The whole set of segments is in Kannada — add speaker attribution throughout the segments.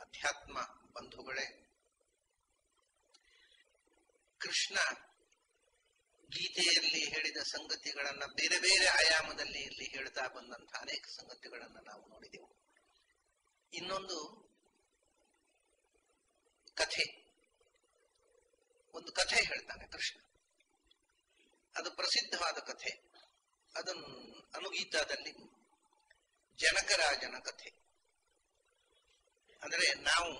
Speaker 1: ಅಧ್ಯಾತ್ಮ ಬಂಧುಗಳೇ, ಕೃಷ್ಣ ಗೀತೆಯಲ್ಲಿ ಹೇಳಿದ ಸಂಗತಿಗಳನ್ನ ಬೇರೆ ಬೇರೆ ಆಯಾಮದಲ್ಲಿ ಇಲ್ಲಿ ಹೇಳ್ತಾ ಬಂದಂತಹ ಅನೇಕ ಸಂಗತಿಗಳನ್ನ ನಾವು ನೋಡಿದೆವು. ಇನ್ನೊಂದು ಕಥೆ, ಒಂದು ಕಥೆ ಹೇಳ್ತಾನೆ ಕೃಷ್ಣ. ಅದು ಪ್ರಸಿದ್ಧವಾದ ಕಥೆ. ಅದನ್ನು ಅನುಗೀತದಲ್ಲಿ ಜನಕರಾಜನ ಕಥೆ. ಅಂದ್ರೆ ನಾವು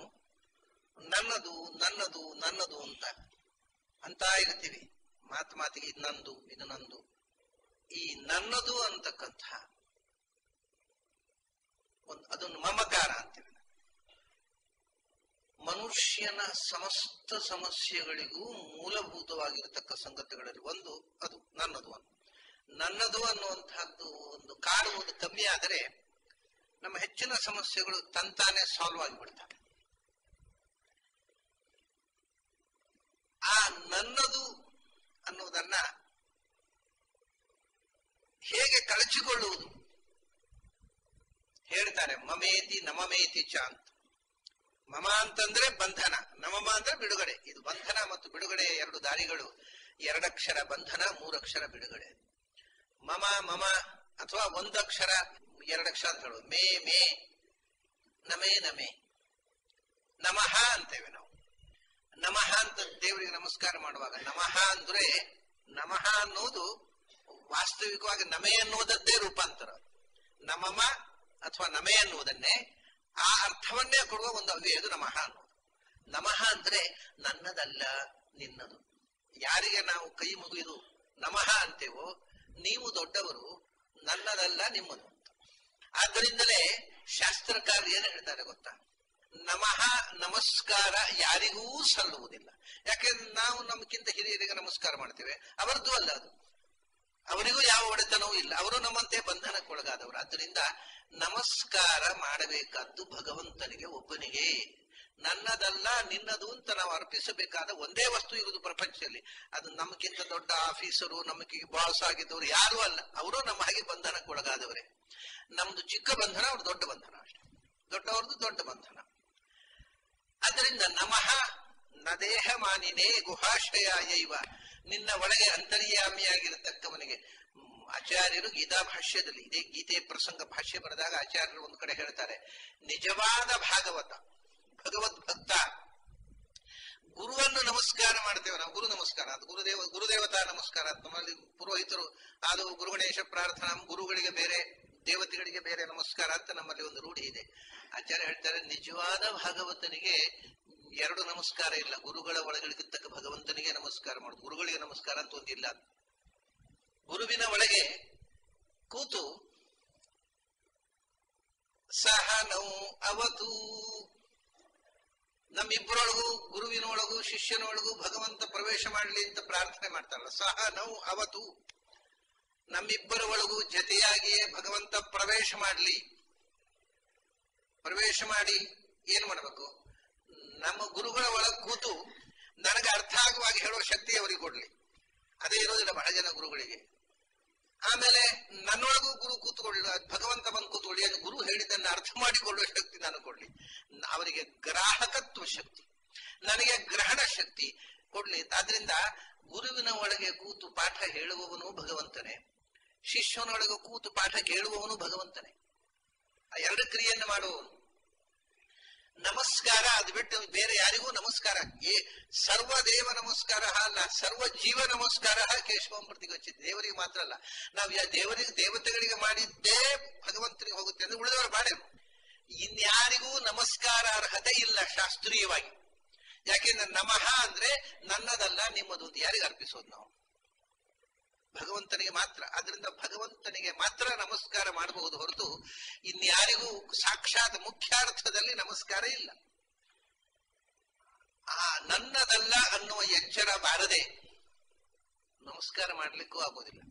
Speaker 1: ನನ್ನದು ನನ್ನದು ನನ್ನದು ಅಂತ ಇರ್ತೀವಿ. ಮಾತಿಗೆ ಇದು ನಂದು, ಇದು ನಂದು. ಈ ನನ್ನದು ಅಂತಕ್ಕಂಥ ಅದೊಂದು ಮಮಕಾರ ಅಂತೀವಿ. ಮನುಷ್ಯನ ಸಮಸ್ತ ಸಮಸ್ಯೆಗಳಿಗೂ ಮೂಲಭೂತವಾಗಿರತಕ್ಕ ಸಂಗತಿಗಳಲ್ಲಿ ಒಂದು ಅದು ನನ್ನದು ನನ್ನದು ಅನ್ನುವಂತಹದ್ದು ಒಂದು ಕಾಡುವುದು ಕಮ್ಮಿ ಆದರೆ ನಮ್ಮ ಹೆಚ್ಚಿನ ಸಮಸ್ಯೆಗಳು ತಂತಾನೆ ಸಾಲ್ವ್ ಆಗಿಬಿಡ್ತವೆ. ಆ ನನ್ನದು ಅನ್ನುವುದನ್ನ ಹೇಗೆ ಕಳಚಿಕೊಳ್ಳುವುದು ಹೇಳ್ತಾರೆ. ಮಮೇತಿ ನಮಮೇತಿ ಚ ಅಂತ. ಮಮ ಅಂತಂದ್ರೆ ಬಂಧನ, ನಮಮ ಅಂದ್ರೆ ಬಿಡುಗಡೆ. ಇದು ಬಂಧನ ಮತ್ತು ಬಿಡುಗಡೆಯ ಎರಡು ದಾರಿಗಳು. ಎರಡಕ್ಷರ ಬಂಧನ, ಮೂರಕ್ಷರ ಬಿಡುಗಡೆ. ಮಮ ಮಮ ಅಥವಾ ಒಂದಕ್ಷರ ಎರಡಕ್ಷರ ಅಂತ ಹೇಳುವುದು. ಮೇ ಮೇ, ನಮೇ ನಮೇ. ನಮಃ ಅಂತೇವೆ ನಾವು. ನಮಃ ಅಂತ ದೇವರಿಗೆ ನಮಸ್ಕಾರ ಮಾಡುವಾಗ ನಮಃ ಅಂದ್ರೆ ನಮಃ ಅನ್ನೋದು ವಾಸ್ತವಿಕವಾಗಿ ನಮೇ ಅನ್ನುವುದದ್ದೇ ರೂಪಾಂತರ. ನಮಮ ಅಥವಾ ನಮೇ ಅನ್ನುವುದನ್ನೇ ಆ ಅರ್ಥವನ್ನೇ ಕೊಡುವ ಒಂದು ಅವ್ಯಯ ಅದು ನಮಃ ಅನ್ನೋದು. ನಮಃ ಅಂದ್ರೆ ನನ್ನದಲ್ಲ ನಿನ್ನದು. ಯಾರಿಗೆ ನಾವು ಕೈ ಮುಗಿದು ನಮಃ ಅಂತೇವೋ ನೀವು ದೊಡ್ಡವರು, ನನ್ನದಲ್ಲ ನಿಮ್ಮದು ಅಂತ. ಆದ್ದರಿಂದಲೇ ಶಾಸ್ತ್ರಕಾರರು ಏನು ಹೇಳ್ತಾರೆ ಗೊತ್ತಾ? ನಮಃ ನಮಸ್ಕಾರ ಯಾರಿಗೂ ಸಲ್ಲುವುದಿಲ್ಲ. ಯಾಕೆಂದ್ರೆ ನಾವು ನಮ್ಗಿಂತ ಹಿರಿಯರಿಗೆ ನಮಸ್ಕಾರ ಮಾಡ್ತೇವೆ, ಅವರದ್ದು ಅಲ್ಲ ಅದು. ಅವರಿಗೂ ಯಾವ ಒಡೆತನವೂ ಇಲ್ಲ, ಅವರು ನಮ್ಮಂತೆ ಬಂಧನಕ್ಕೊಳಗಾದವರು. ಆದ್ದರಿಂದ ನಮಸ್ಕಾರ ಮಾಡಬೇಕಾದ್ದು ಭಗವಂತನಿಗೆ ಒಬ್ಬನಿಗೆ. ನನ್ನದಲ್ಲ ನಿನ್ನದು ಅಂತ ನಾವು ಅರ್ಪಿಸಬೇಕಾದ ಒಂದೇ ವಸ್ತು ಇರುವುದು ಪ್ರಪಂಚದಲ್ಲಿ. ಅದು ನಮಗಿಂತ ದೊಡ್ಡ ಆಫೀಸರು, ನಮಗೆ ಬಾಸ್ ಆಗಿದ್ದವರು ಯಾರೂ ಅಲ್ಲ. ಅವರು ನಮ್ಮ ಹಾಗೆ ಬಂಧನಕ್ಕೊಳಗಾದವರೇ. ನಮ್ದು ಚಿಕ್ಕ ಬಂಧನ, ಅವ್ರು ದೊಡ್ಡ ಬಂಧನ ಅಷ್ಟೇ. ದೊಡ್ಡವ್ರದ್ದು ದೊಡ್ಡ ಬಂಧನ. ಆದ್ದರಿಂದ ನಮಃ ನದೇಹ ಮಾನಿನೇ ಗುಹಾಶಯಾಯೈವ. ನಿನ್ನ ಒಳಗೆ ಅಂತರ್ಯಾಮಿಯಾಗಿರತಕ್ಕವನಿಗೆ. ಆಚಾರ್ಯರು ಗೀತಾ ಭಾಷ್ಯದಲ್ಲಿ, ಇದೇ ಗೀತೆ ಪ್ರಸಂಗ ಭಾಷ್ಯ ಬರೆದಾಗ ಆಚಾರ್ಯರು ಒಂದು ಕಡೆ ಹೇಳ್ತಾರೆ, ನಿಜವಾದ ಭಾಗವತ ಭಗವದ್ಭಕ್ತ ಗುರುವನ್ನು ನಮಸ್ಕಾರ ಮಾಡ್ತೇವೆ ನಾವು. ಗುರು ನಮಸ್ಕಾರ, ಅದು ಗುರುದೇವತಾ ನಮಸ್ಕಾರ. ನಮ್ಮಲ್ಲಿ ಪುರೋಹಿತರು ಅದು ಗುರುಗಣೇಶ ಪ್ರಾರ್ಥನಾ, ಗುರುಗಳಿಗೆ ಬೇರೆ ದೇವತೆಗಳಿಗೆ ಬೇರೆ ನಮಸ್ಕಾರ ಅಂತ ನಮ್ಮಲ್ಲಿ ಒಂದು ರೂಢಿ ಇದೆ. ಆಚಾರ್ಯ ಹೇಳ್ತಾರೆ, ನಿಜವಾದ ಭಾಗವತನಿಗೆ ಎರಡು ನಮಸ್ಕಾರ ಇಲ್ಲ. ಗುರುಗಳ ಒಳಗಿರ್ತಕ್ಕ ಭಗವಂತನಿಗೆ ನಮಸ್ಕಾರ ಮಾಡುದು, ಗುರುಗಳಿಗೆ ನಮಸ್ಕಾರ ಅಂತ ಒಂದಿಲ್ಲ. ಗುರುವಿನ ಒಳಗೆ ಕೂತು ಸಹ ನೌ ಅವತು, ನಮ್ಮಿಬ್ಬರೊಳಗೂ ಗುರುವಿನೊಳಗೂ ಶಿಷ್ಯನೊಳಗೂ ಭಗವಂತ ಪ್ರವೇಶ ಮಾಡಲಿ ಅಂತ ಪ್ರಾರ್ಥನೆ ಮಾಡ್ತಾರಲ್ಲ. ಸಹ ನೌ ಅವತು, ನಮ್ಮಿಬ್ಬರ ಒಳಗೂ ಜತೆಯಾಗಿಯೇ ಭಗವಂತ ಪ್ರವೇಶ ಮಾಡಲಿ. ಪ್ರವೇಶ ಮಾಡಿ ಏನ್ ಮಾಡಬೇಕು? ನಮ್ಮ ಗುರುಗಳ ಒಳಗೆ ಕೂತು ನನಗೆ ಅರ್ಥ ಆಗುವಾಗಿ ಹೇಳುವ ಶಕ್ತಿ ಅವರಿಗೆ ಕೊಡ್ಲಿ. ಅದೇ ಇರೋದಿಲ್ಲ ಬಹಳ ಜನ ಗುರುಗಳಿಗೆ. ಆಮೇಲೆ ನನ್ನೊಳಗೂ ಗುರು ಕೂತ್ಕೊಳ್ಳಿ, ಭಗವಂತ ಬಂದು ಕೂತ್ಕೊಳ್ಳಿ, ಅದು ಗುರು ಹೇಳಿದ್ದನ್ನು ಅರ್ಥ ಮಾಡಿಕೊಳ್ಳುವ ಶಕ್ತಿ ನಾನು ಕೊಡ್ಲಿ. ಅವರಿಗೆ ಗ್ರಾಹಕತ್ವ ಶಕ್ತಿ, ನನಗೆ ಗ್ರಹಣ ಶಕ್ತಿ ಕೊಡ್ಲಿ. ಆದ್ರಿಂದ ಗುರುವಿನ ಒಳಗೆ ಕೂತು ಪಾಠ ಹೇಳುವವನು ಭಗವಂತನೇ, ಶಿಷ್ಯನೊಳಗೆ ಕೂತು ಪಾಠ ಕೇಳುವವನು ಭಗವಂತನೇ. ಆ ಎರಡು ಕ್ರಿಯೆಯನ್ನು ಮಾಡುವವನು. ನಮಸ್ಕಾರ ಅದು ಬಿಟ್ಟು ಬೇರೆ ಯಾರಿಗೂ ನಮಸ್ಕಾರ. ಸರ್ವದೇವ ನಮಸ್ಕಾರ ಅಲ್ಲ, ಸರ್ವ ಜೀವ ನಮಸ್ಕಾರ ಕೇಶವಂ ಪ್ರತಿಗಚ್ಚಿದೆ. ದೇವರಿಗೆ ಮಾತ್ರ ಅಲ್ಲ, ನಾವು ದೇವತೆಗಳಿಗೆ ಮಾಡಿದ್ದೇ ಭಗವಂತನಿಗೆ ಹೋಗುತ್ತೆ ಅಂದ್ರೆ ಉಳಿದವರು ಮಾಡೇನು. ಇನ್ಯಾರಿಗೂ ನಮಸ್ಕಾರ ಅರ್ಹತೆ ಇಲ್ಲ ಶಾಸ್ತ್ರೀಯವಾಗಿ. ಯಾಕೆಂದ್ರೆ ನಮಃ ಅಂದ್ರೆ ನನ್ನದಲ್ಲ ನಿಮ್ಮದು ಅಂತ ಯಾರಿಗೆ ಅರ್ಪಿಸೋದು ನಾವು? ಭಗವಂತನಿಗೆ ಮಾತ್ರ. ಆದ್ರಿಂದ ಭಗವಂತನಿಗೆ ಮಾತ್ರ ನಮಸ್ಕಾರ ಮಾಡಬಹುದು ಹೊರತು ಇನ್ಯಾರಿಗೂ ಸಾಕ್ಷಾತ್ ಮುಖ್ಯಾರ್ಥದಲ್ಲಿ ನಮಸ್ಕಾರ ಇಲ್ಲ. ಆ ನನ್ನದಲ್ಲ ಅನ್ನುವ ಎಚ್ಚರ ಬಾರದೆ ನಮಸ್ಕಾರ ಮಾಡ್ಲಿಕ್ಕೂ ಆಗೋದಿಲ್ಲ.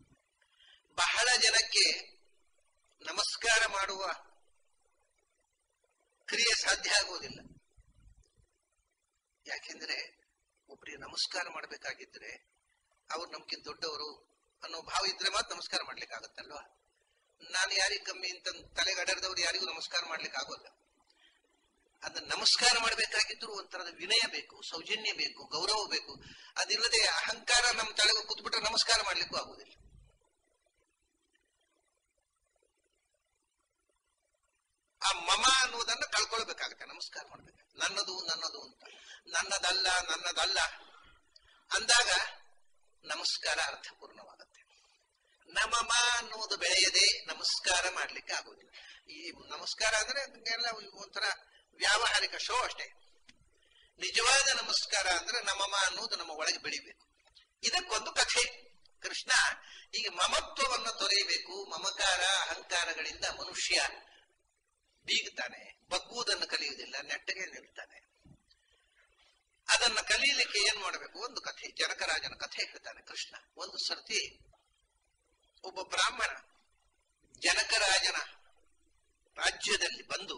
Speaker 1: ಬಹಳ ಜನಕ್ಕೆ ನಮಸ್ಕಾರ ಮಾಡುವ ಕ್ರಿಯೆ ಸಾಧ್ಯ ಆಗೋದಿಲ್ಲ. ಯಾಕೆಂದ್ರೆ ಒಬ್ಬರಿಗೆ ನಮಸ್ಕಾರ ಮಾಡ್ಬೇಕಾಗಿದ್ರೆ ಅವ್ರು ನಮ್ಗಿಂತ ದೊಡ್ಡವರು ಅನ್ನೋ ಭಾವ ಇದ್ರೆ ಮಾತ್ರ ನಮಸ್ಕಾರ ಮಾಡ್ಲಿಕ್ಕೆ ಆಗತ್ತಲ್ವಾ? ನಾನು ಯಾರಿಗೂ ಕಮ್ಮಿ ಅಂತ ತಲೆಗೆ ಅಡರ್ದವ್ರು ಯಾರಿಗೂ ನಮಸ್ಕಾರ ಮಾಡ್ಲಿಕ್ಕೆ ಆಗೋಲ್ಲ. ಅದನ್ನ ನಮಸ್ಕಾರ ಮಾಡಬೇಕಾಗಿದ್ರು ಒಂಥರದ ವಿನಯ ಬೇಕು, ಸೌಜನ್ಯ ಬೇಕು, ಗೌರವ ಬೇಕು. ಅದಿಲ್ಲದೆ ಅಹಂಕಾರ ನಮ್ಮ ತಲೆಗೆ ಕೂತ್ಬಿಟ್ರೆ ನಮಸ್ಕಾರ ಮಾಡ್ಲಿಕ್ಕೂ ಆಗುದಿಲ್ಲ. ಆ ಮಮ ಅನ್ನುವುದನ್ನ ಕಳ್ಕೊಳ್ಬೇಕಾಗತ್ತೆ ನಮಸ್ಕಾರ ಮಾಡ್ಬೇಕು. ನನ್ನದು ನನ್ನದು ಅಂತ, ನನ್ನದಲ್ಲ ನನ್ನದಲ್ಲ ಅಂದಾಗ ನಮಸ್ಕಾರ ಅರ್ಥಪೂರ್ಣವಾಗತ್ತೆ. ನಮಮ ಅನ್ನುವುದು ಬೆಳೆಯದೆ ನಮಸ್ಕಾರ ಮಾಡ್ಲಿಕ್ಕೆ ಆಗುದಿಲ್ಲ. ಈ ನಮಸ್ಕಾರ ಅಂದ್ರೆ ಎಲ್ಲ ಒಂಥರ ವ್ಯಾವಹಾರಿಕ ಶೋ ಅಷ್ಟೇ. ನಿಜವಾದ ನಮಸ್ಕಾರ ಅಂದ್ರೆ ನಮಮ ಅನ್ನುವುದು ನಮ್ಮ ಒಳಗೆ ಬೆಳಿಬೇಕು. ಇದಕ್ಕೊಂದು ಕಥೆ. ಕೃಷ್ಣ ಈಗ ಮಮತ್ವವನ್ನು ತೊರೆಯಬೇಕು. ಮಮಕಾರ ಅಹಂಕಾರಗಳಿಂದ ಮನುಷ್ಯ ಬೀಗ್ತಾನೆ, ಬಗ್ಗುವುದನ್ನು ಕಲಿಯುವುದಿಲ್ಲ, ನೆಟ್ಟಗೆ ನಿಲ್ತಾನೆ. ಅದನ್ನ ಕಲಿಯಲಿಕ್ಕೆ ಏನ್ ಮಾಡಬೇಕು? ಒಂದು ಕಥೆ, ಜನಕರಾಜನ ಕಥೆ ಹೇಳ್ತಾನೆ ಕೃಷ್ಣ. ಒಂದು ಸರ್ತಿ ಒಬ್ಬ ಬ್ರಾಹ್ಮಣ ಜನಕರಾಜನ ರಾಜ್ಯದಲ್ಲಿ ಬಂದು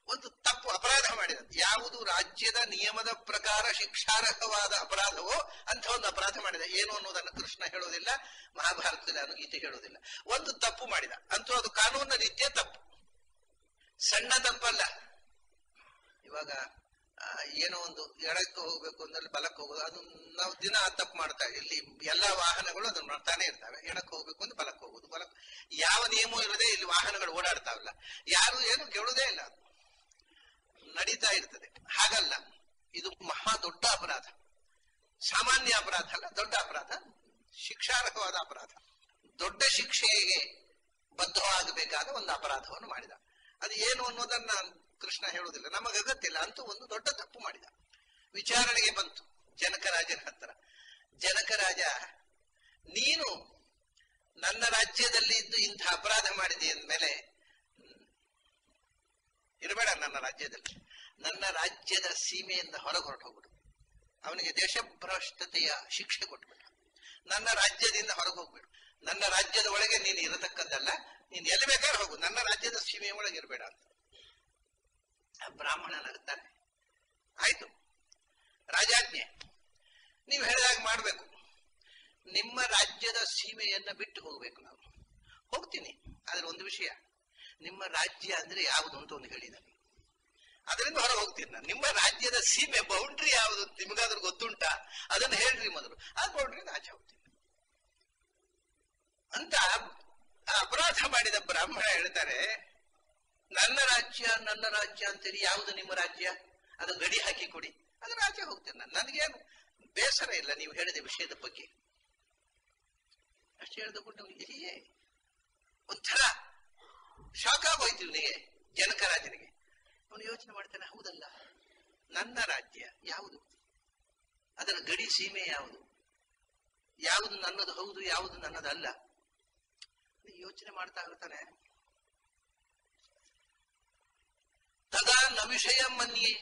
Speaker 1: ಒಂದು ತಪ್ಪು ಅಪರಾಧ ಮಾಡಿದ. ಯಾವುದು ರಾಜ್ಯದ ನಿಯಮದ ಪ್ರಕಾರ ಶಿಕ್ಷಾರ್ಹವಾದ ಅಪರಾಧವೋ ಅಂತ ಒಂದು ಅಪರಾಧ ಮಾಡಿದ. ಏನು ಅನ್ನೋದನ್ನು ಕೃಷ್ಣ ಹೇಳೋದಿಲ್ಲ, ಮಹಾಭಾರತದಲ್ಲಿ ಅದು ಗೀತೆ ಹೇಳೋದಿಲ್ಲ. ಒಂದು ತಪ್ಪು ಮಾಡಿದ, ಅಂತೂ ಅದು ಕಾನೂನಿನ ರೀತಿಯ ತಪ್ಪು, ಸಣ್ಣ ತಪ್ಪಲ್ಲ. ಇವಾಗ ಏನೋ ಒಂದು ಎಡಕ್ಕೆ ಹೋಗ್ಬೇಕು ಅಂದ್ರೆ ಬಲಕ್ಕೆ ಹೋಗೋದು, ಅದು ನಾವು ದಿನ ತಪ್ಪು ಮಾಡ್ತಾ ಇಲ್ಲಿ ಎಲ್ಲಾ ವಾಹನಗಳು ಅದನ್ನ ಮಾಡ್ತಾನೆ ಇರ್ತವೆ. ಎಡಕ್ಕೆ ಹೋಗ್ಬೇಕು ಅಂದ್ರೆ ಬಲಕ್ಕೆ ಹೋಗುದು, ಬಲಕ್ಕೆ ಯಾವ ನಿಯಮ ಇರದೆ ಇಲ್ಲಿ ವಾಹನಗಳು ಓಡಾಡ್ತಾವಲ್ಲ, ಯಾರು ಏನು ಕೇಳುವುದೇ ಇಲ್ಲ, ಅದು ನಡೀತಾ ಇರ್ತದೆ. ಹಾಗಲ್ಲ, ಇದು ಮಹಾ ದೊಡ್ಡ ಅಪರಾಧ, ಸಾಮಾನ್ಯ ಅಪರಾಧ ಅಲ್ಲ, ದೊಡ್ಡ ಅಪರಾಧ, ಶಿಕ್ಷಾರ್ಹವಾದ ಅಪರಾಧ, ದೊಡ್ಡ ಶಿಕ್ಷೆಗೆ ಬದ್ಧವಾಗಬೇಕಾದ ಒಂದು ಅಪರಾಧವನ್ನು ಮಾಡಿದ. ಅದು ಏನು ಅನ್ನೋದನ್ನ ಕೃಷ್ಣ ಹೇಳುವುದಿಲ್ಲ, ನಮಗೆ ಅಗತ್ಯ ಇಲ್ಲ. ಅಂತೂ ಒಂದು ದೊಡ್ಡ ತಪ್ಪು ಮಾಡಿದ. ವಿಚಾರಣೆಗೆ ಬಂತು ಜನಕರಾಜನ ಹತ್ತಿರ. ಜನಕರಾಜ, ನೀನು ನನ್ನ ರಾಜ್ಯದಲ್ಲಿ ಇದ್ದು ಇಂಥ ಅಪರಾಧ ಮಾಡಿದೆ ಅಂದ್ಮೇಲೆ ಇರಬೇಡ ನನ್ನ ರಾಜ್ಯದಲ್ಲಿ, ನನ್ನ ರಾಜ್ಯದ ಸೀಮೆಯಿಂದ ಹೊರಗೆ ಹೊರಟು ಹೋಗ್ಬಿಡು. ಅವನಿಗೆ ದೇಶಭ್ರಷ್ಟತೆಯ ಶಿಕ್ಷೆ ಕೊಟ್ಬಿಟ್ಟ. ನನ್ನ ರಾಜ್ಯದಿಂದ ಹೊರಗೆ ಹೋಗ್ಬಿಡು, ನನ್ನ ರಾಜ್ಯದ ಒಳಗೆ ನೀನು ಇರತಕ್ಕದ್ದಲ್ಲ, ನೀನು ಎಲ್ಲಿ ಬೇಕಾದ್ರೆ ಹೋಗು, ನನ್ನ ರಾಜ್ಯದ ಸೀಮೆಯ ಒಳಗೆ ಇರಬೇಡ ಅಂತ. ಬ್ರಾಹ್ಮಣ ನಗುತ್ತಾನೆ. ಆಯ್ತು, ರಾಜಾಜ್ಞೆ, ನೀವು ಹೇಳಿದಾಗ ಮಾಡ್ಬೇಕು. ನಿಮ್ಮ ರಾಜ್ಯದ ಸೀಮೆಯನ್ನ ಬಿಟ್ಟು ಹೋಗ್ಬೇಕು. ನಾವು ಹೋಗ್ತೀನಿ, ಆದ್ರೆ ಒಂದು ವಿಷಯ, ನಿಮ್ಮ ರಾಜ್ಯ ಅಂದ್ರೆ ಯಾವುದು ಅಂತ ಒಂದು ಹೇಳಿ ನನಗೆ, ಅದರಿಂದ ಹೊರಗೆ ಹೋಗ್ತೀನಿ ನಾನು. ನಿಮ್ಮ ರಾಜ್ಯದ ಸೀಮೆ ಬೌಂಡ್ರಿ ಯಾವುದು ನಿಮಗಾದ್ರೂ ಗೊತ್ತುಂಟಾ? ಅದನ್ನ ಹೇಳ್ರಿ ಮೊದಲು, ಆ ಬೌಂಡ್ರಿಯಿಂದ ಆಚೆ ಹೋಗ್ತೀನಿ ಅಂತ. ಅಪರಾಧ ಮಾಡಿದ ಬ್ರಾಹ್ಮಣ ಹೇಳ್ತಾರೆ, ನನ್ನ ರಾಜ್ಯ ಅಂತೀರಿ, ಯಾವುದು ನಿಮ್ಮ ರಾಜ್ಯ? ಅದು ಗಡಿ ಹಾಕಿ ಕೊಡಿ, ಅದರ ಆಚೆ ಹೋಗ್ತೇನೆ ನಾನು, ನನಗೇನು ಬೇಸರ ಇಲ್ಲ ನೀವು ಹೇಳಿದ ವಿಷಯದ ಬಗ್ಗೆ. ಅಷ್ಟು ಹೇಳಿದ ಬಿಟ್ಟು ಇಲ್ಲಿಯೇ ಒಂಥರ ಶಾಕ್ ಆಗೋಯ್ತು ಇವನಿಗೆ, ಜನಕರಾಜನಿಗೆ. ಅವನು ಯೋಚನೆ ಮಾಡ್ತಾನೆ, ಹೌದಲ್ಲ, ನನ್ನ ರಾಜ್ಯ ಯಾವುದು, ಅದರ ಗಡಿ ಸೀಮೆ ಯಾವುದು, ಯಾವುದು ನನ್ನದು ಹೌದು, ಯಾವುದು ನನ್ನದಲ್ಲ, ಯೋಚನೆ ಮಾಡ್ತಾ ಇರ್ತಾನೆ. ತದಾ ನ ವಿಷಯ ಮನ್ಯೆ,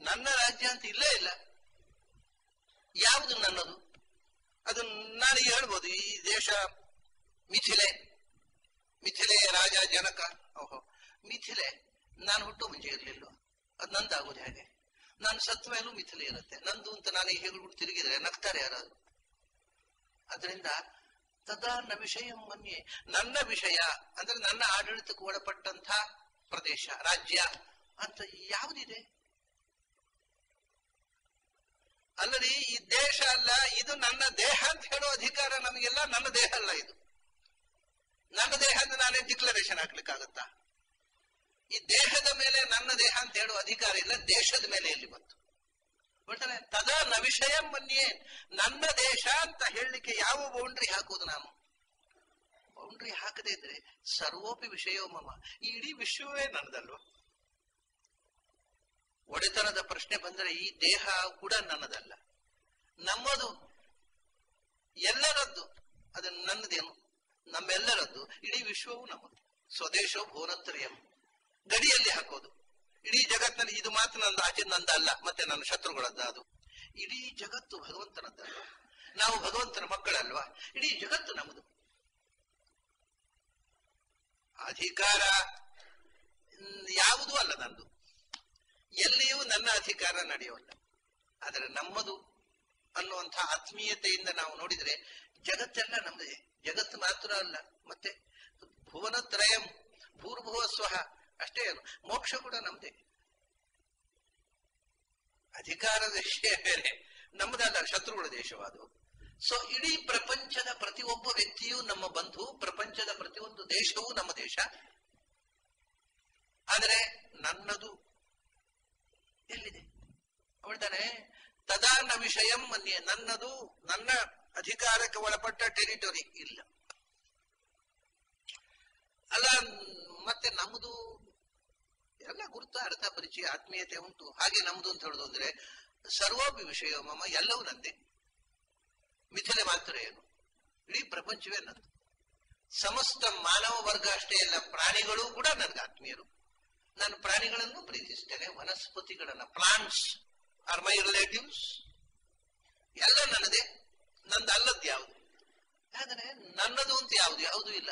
Speaker 1: ನನ್ನ ರಾಜ್ಯ ಅಂತ ಇಲ್ಲೇ ಇಲ್ಲ, ಯಾವುದು ನನ್ನದು? ಅದು ನಾನು ಹೇಳ್ಬೋದು, ಈ ದೇಶ ಮಿಥಿಲೆಯ ರಾಜ ಜನಕ. ಓಹೋ, ಮಿಥಿಲೆ ನಾನು ಹುಟ್ಟು ಮುಂಚೆ ಇರ್ಲಿಲ್ಲ, ಅದು ನಂದಾಗೋದು ಹೇಗೆ? ನಾನು ಸತ್ತ ಮೇಲೂ ಮಿಥಿಲೆ ಇರುತ್ತೆ, ನಂದು ಅಂತ ನಾನು ಹೇಳ್ಬಿಟ್ಟು ತಿರುಗಿದ್ರೆ ನಗ್ತಾರೆ ಯಾರಾದ್ರು. ಅದರಿಂದ ತದಾ ನ ವಿಷಯ ಮನ್ಯೆ, ನನ್ನ ವಿಷಯ ಅಂದ್ರೆ ನನ್ನ ಆಡಳಿತಕ್ಕೆ ಒಳಪಟ್ಟಂತ ಪ್ರದೇಶ, ರಾಜ್ಯ ಅಂತ ಯಾವುದಿದೆ? ಅಲ್ಲರಿ, ಈ ದೇಶ ಅಲ್ಲ, ಇದು ನನ್ನ ದೇಹ ಅಂತ ಹೇಳೋ ಅಧಿಕಾರ ನಮಗೆಲ್ಲ. ನನ್ನ ದೇಹ ಅಲ್ಲ ಇದು, ನನ್ನ ದೇಹ ಅಂತ ನಾನೇ ಡಿಕ್ಲರೇಷನ್ ಹಾಕ್ಲಿಕ್ಕಾಗತ್ತಾ? ಈ ದೇಹದ ಮೇಲೆ ನನ್ನ ದೇಹ ಅಂತ ಹೇಳೋ ಅಧಿಕಾರ ಇಲ್ಲ, ದೇಶದ ಮೇಲೆ ಎಲ್ಲಿ ಬಂತು? ಹೇಳ್ತಾನೆ, ತದಾ ನ ವಿಷಯ ಮನ್ಯೆ, ನನ್ನ ದೇಶ ಅಂತ ಹೇಳಲಿಕ್ಕೆ ಯಾವ ಬೌಂಡ್ರಿ ಹಾಕುವುದು ನಾನು? ಬೌಂಡ್ರಿ ಹಾಕದೇ ಇದ್ರೆ ಸರ್ವೋಪಿ ವಿಷಯೋ ಮಮ, ಈ ಇಡೀ ವಿಶ್ವವೇ ನನ್ನದಲ್ವ? ಒಡೆತನದ ಪ್ರಶ್ನೆ ಬಂದರೆ ಈ ದೇಹ ಕೂಡ ನನ್ನದಲ್ಲ, ನಮ್ಮದು, ಎಲ್ಲರದ್ದು. ಅದು ನನ್ನದೇನು? ನಮ್ಮೆಲ್ಲರದ್ದು. ಇಡೀ ವಿಶ್ವವು ನಮ್ಮದು. ಸ್ವದೇಶೋ ಭುವನತ್ರಯಂ, ಗಡಿಯಲ್ಲಿ ಹಾಕೋದು. ಇಡೀ ಜಗತ್ತಿನಲ್ಲಿ ಇದು ಮಾತ್ರ ನಂದು, ಆಚೆ ನಂದಲ್ಲ, ಮತ್ತೆ ನನ್ನ ಶತ್ರುಗಳದ್ದ. ಅದು ಇಡೀ ಜಗತ್ತು ಭಗವಂತನದ್ದಲ್ವ? ನಾವು ಭಗವಂತನ ಮಕ್ಕಳಲ್ವಾ? ಇಡೀ ಜಗತ್ತು ನಮ್ಮದು. ಅಧಿಕಾರ ಯಾವುದೂ ಅಲ್ಲ ನಂದು, ಎಲ್ಲಿಯೂ ನನ್ನ ಅಧಿಕಾರ ನಡೆಯೋಲ್ಲ. ಆದರೆ ನಮ್ಮದು ಅನ್ನುವಂಥ ಆತ್ಮೀಯತೆಯಿಂದ ನಾವು ನೋಡಿದ್ರೆ ಜಗತ್ತೆಲ್ಲ ನಮ್ಮದೇ. ಜಗತ್ತು ಮಾತ್ರ ಅಲ್ಲ, ಮತ್ತೆ ಭುವನತ್ರಯಂ, ಭೂರ್ಭುವ ಸ್ವಹ ಅಷ್ಟೇ ಅಲ್ಲ, ಮೋಕ್ಷ ಕೂಡ ನಮ್ಮದೇ. ಅಧಿಕಾರದ ವಿಷಯ ಬೇರೆ, ನಮ್ಮದಲ್ಲ, ಶತ್ರುಗಳ ದೇಶವಾದು. ಸೊ ಇಡೀ ಪ್ರಪಂಚದ ಪ್ರತಿಯೊಬ್ಬ ವ್ಯಕ್ತಿಯೂ ನಮ್ಮ ಬಂಧು, ಪ್ರಪಂಚದ ಪ್ರತಿಯೊಂದು ದೇಶವೂ ನಮ್ಮ ದೇಶ. ಆದರೆ ನನ್ನದು ಎಲ್ಲಿದೆ? ಅವಳ್ತಾನೆ ತದಾನ ವಿಷಯಂ ಮನ್ಯೆ, ನನ್ನದು, ನನ್ನ ಅಧಿಕಾರಕ್ಕೆ ಒಳಪಟ್ಟ ಟೆರಿಟರಿ ಇಲ್ಲ. ಅಲ್ಲ, ಮತ್ತೆ ನಮ್ಮದು ಎಲ್ಲ ಗುರುತ, ಅರ್ಥ, ಪರಿಚಯ, ಆತ್ಮೀಯತೆ ಉಂಟು. ಹಾಗೆ ನಮ್ದು ಅಂತ ಹೇಳೋದಂದ್ರೆ ಸರ್ವೋಪಿ ವಿಷಯ ಮಮ, ಎಲ್ಲವೂ ನಂದೆ. ಮಿಥಿಲೆ ಮಾತ್ರ ಏನು, ಇಡೀ ಪ್ರಪಂಚವೇ ನಂದು. ಸಮಸ್ತ ಮಾನವ ವರ್ಗ ಅಷ್ಟೇ ಅಲ್ಲ, ಪ್ರಾಣಿಗಳು ಕೂಡ ನನಗೆ ಆತ್ಮೀಯರು. ನಾನು ಪ್ರಾಣಿಗಳನ್ನು ಪ್ರೀತಿಸ್ತೇನೆ, ವನಸ್ಪತಿಗಳನ್ನ, ಪ್ಲಾಂಟ್ಸ್ ಆರ್ ಮೈ ರಿಲೇಟಿವ್ಸ್. ಎಲ್ಲ ನನ್ನದೇ, ನಂದಲ್ಲದ್ದು ಯಾವುದು? ಆದರೆ ನನ್ನದು ಅಂತ ಯಾವುದೂ ಇಲ್ಲ,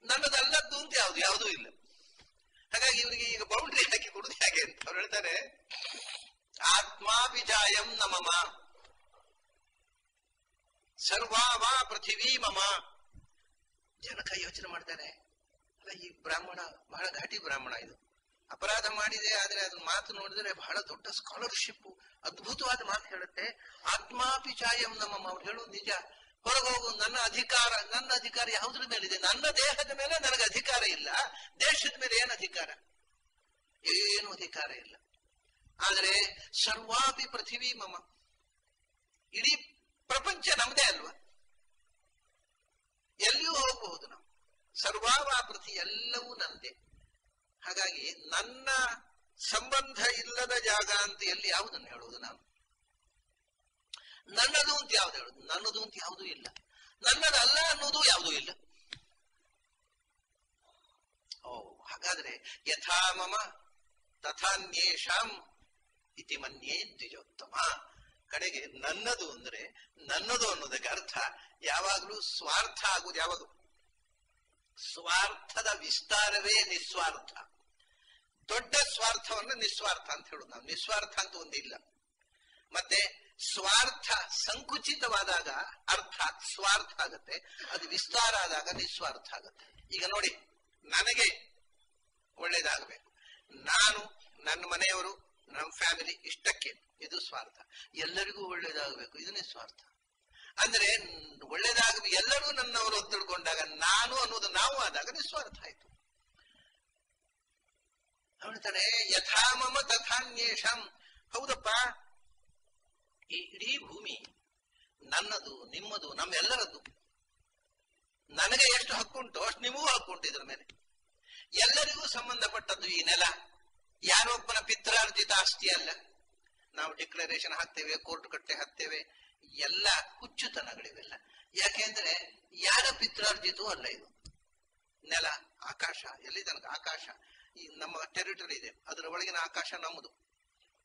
Speaker 1: ನನ್ನದಲ್ಲದ್ದು ಅಂತ ಯಾವುದೂ ಇಲ್ಲ. ಹಾಗಾಗಿ ಇವರಿಗೆ ಈಗ ಬೌಂಡ್ರಿ ಹಾಕಿ ಕೊಡುದು ಹೇಗೆ ಅಂತ ಅವ್ರು ಹೇಳ್ತಾರೆ, ಆತ್ಮಾಭಿಜಾಯಂ ನಮಮ ಸರ್ವಾವಾ ಪೃಥಿವೀ ಮಮ. ಜನಕ ಯೋಚನೆ ಮಾಡ್ತಾರೆ, ಅಲ್ಲ ಈ ಬ್ರಾಹ್ಮಣ ಬಹಳ ಘಾಟಿ ಬ್ರಾಹ್ಮಣ, ಇದು ಅಪರಾಧ ಮಾಡಿದೆ, ಆದ್ರೆ ಅದನ್ನ ಮಾತು ನೋಡಿದ್ರೆ ಬಹಳ ದೊಡ್ಡ ಸ್ಕಾಲರ್ಶಿಪ್, ಅದ್ಭುತವಾದ ಮಾತು ಹೇಳುತ್ತೆ. ಆತ್ಮಾಭಿಜಾಯಂ ನಮಮ, ಅವ್ರು ಹೇಳೋದು ನಿಜ. ಹೊರಗೋಗು, ನನ್ನ ಅಧಿಕಾರ ಯಾವುದ್ರ ಮೇಲಿದೆ? ನನ್ನ ದೇಹದ ಮೇಲೆ ನನಗೆ ಅಧಿಕಾರ ಇಲ್ಲ, ದೇಶದ ಮೇಲೆ ಏನು ಅಧಿಕಾರ? ಏನು ಅಧಿಕಾರ ಇಲ್ಲ. ಆದರೆ ಸರ್ವಾಪಿ ಪೃಥಿವೀ ಮಮ, ಇಡೀ ಪ್ರಪಂಚ ನಮ್ದೇ ಅಲ್ವಾ? ಎಲ್ಲಿಯೂ ಹೋಗಬಹುದು ನಾವು, ಸರ್ವಾವಾ ಪೃಥಿ, ಎಲ್ಲವೂ ನಂದೇ. ಹಾಗಾಗಿ ನನ್ನ ಸಂಬಂಧ ಇಲ್ಲದ ಜಾಗ ಅಂತ ಎಲ್ಲಿ ಯಾವುದನ್ನು ಹೇಳುವುದು ನಾನು? ನನ್ನದು ಅಂತ ಯಾವ್ದು ಹೇಳುದು? ನನ್ನದು ಅಂತ ಯಾವುದೂ ಇಲ್ಲ, ನನ್ನದಲ್ಲ ಅನ್ನೋದು ಯಾವುದೂ ಇಲ್ಲ. ಹಾಗಾದ್ರೆ ಯಥಾ ಮಮ ತಥಾನ್ಯೇಷಾಂ ಇತಿ ಮನ್ಯೇ ದ್ವಿಜೋತ್ತಮ. ಕಡೆಗೆ ನನ್ನದು ಅಂದ್ರೆ ನನ್ನದು ಅನ್ನೋದಕ್ಕೆ ಅರ್ಥ ಯಾವಾಗಲೂ ಸ್ವಾರ್ಥ ಆಗುವುದು. ಯಾವಾಗ ಸ್ವಾರ್ಥದ ವಿಸ್ತಾರವೇ ನಿಸ್ವಾರ್ಥ. ದೊಡ್ಡ ಸ್ವಾರ್ಥವನ್ನು ನಿಸ್ವಾರ್ಥ ಅಂತ ಹೇಳುದು ನಾವು. ನಿಸ್ವಾರ್ಥ ಅಂತ ಒಂದಿಲ್ಲ. ಮತ್ತೆ ಸ್ವಾರ್ಥ ಸಂಕುಚಿತವಾದಾಗ ಅರ್ಥ ಸ್ವಾರ್ಥ ಆಗತ್ತೆ, ಅದು ವಿಸ್ತಾರ ಆದಾಗ ನಿಸ್ವಾರ್ಥ ಆಗತ್ತೆ. ಈಗ ನೋಡಿ, ನನಗೆ ಒಳ್ಳೇದಾಗಬೇಕು, ನಾನು, ನನ್ನ ಮನೆಯವರು, ನಮ್ಮ ಫ್ಯಾಮಿಲಿ ಇಷ್ಟಕ್ಕೆ, ಇದು ಸ್ವಾರ್ಥ. ಎಲ್ಲರಿಗೂ ಒಳ್ಳೇದಾಗಬೇಕು, ಇದು ನಿಸ್ವಾರ್ಥ. ಅಂದ್ರೆ ಒಳ್ಳೇದಾಗಬೇಕು, ಎಲ್ಲರೂ ನನ್ನವರು ಅಂತ ತಿಳ್ಕೊಂಡಾಗ ನಾನು ಅನ್ನೋದು ನಾವು ಆದಾಗ ನಿಸ್ವಾರ್ಥ ಆಯ್ತು. ಹೇಳ್ತಾನೆ ಯಥಾ ಮಮ ತಥಾನ್ಯೇಷಾಂ. ಹೌದಪ್ಪ, ಈ ಇಡೀ ಭೂಮಿ ನನ್ನದು, ನಿಮ್ಮದು, ನಮ್ಮೆಲ್ಲರದ್ದು. ನನಗೆ ಎಷ್ಟು ಹಕ್ಕುಂಟು ಅಷ್ಟು ನಿಮಗೂ ಹಕ್ಕುಂಟು ಇದ್ರ ಮೇಲೆ. ಎಲ್ಲರಿಗೂ ಸಂಬಂಧಪಟ್ಟದ್ದು ಈ ನೆಲ. ಯಾರೊಬ್ಬನ ಪಿತ್ರಾರ್ಜಿತ ಆಸ್ತಿ ಅಲ್ಲ. ನಾವು ಡಿಕ್ಲರೇಷನ್ ಹಾಕ್ತೇವೆ, ಕೋರ್ಟ್ ಕಟ್ಟೆ ಹಾಕ್ತೇವೆ, ಎಲ್ಲ ಹುಚ್ಚುತನಗಳಿವೆಲ್ಲ. ಯಾಕೆಂದ್ರೆ ಯಾರ ಪಿತ್ರಾರ್ಜಿತವೂ ಅಲ್ಲ ಇದು. ನೆಲ, ಆಕಾಶ, ಎಲ್ಲಿ ತನಕ ಆಕಾಶ ಈ ನಮ್ಮ ಟೆರಿಟರಿ ಇದೆ, ಅದರ ಒಳಗಿನ ಆಕಾಶ ನಮ್ಮದು.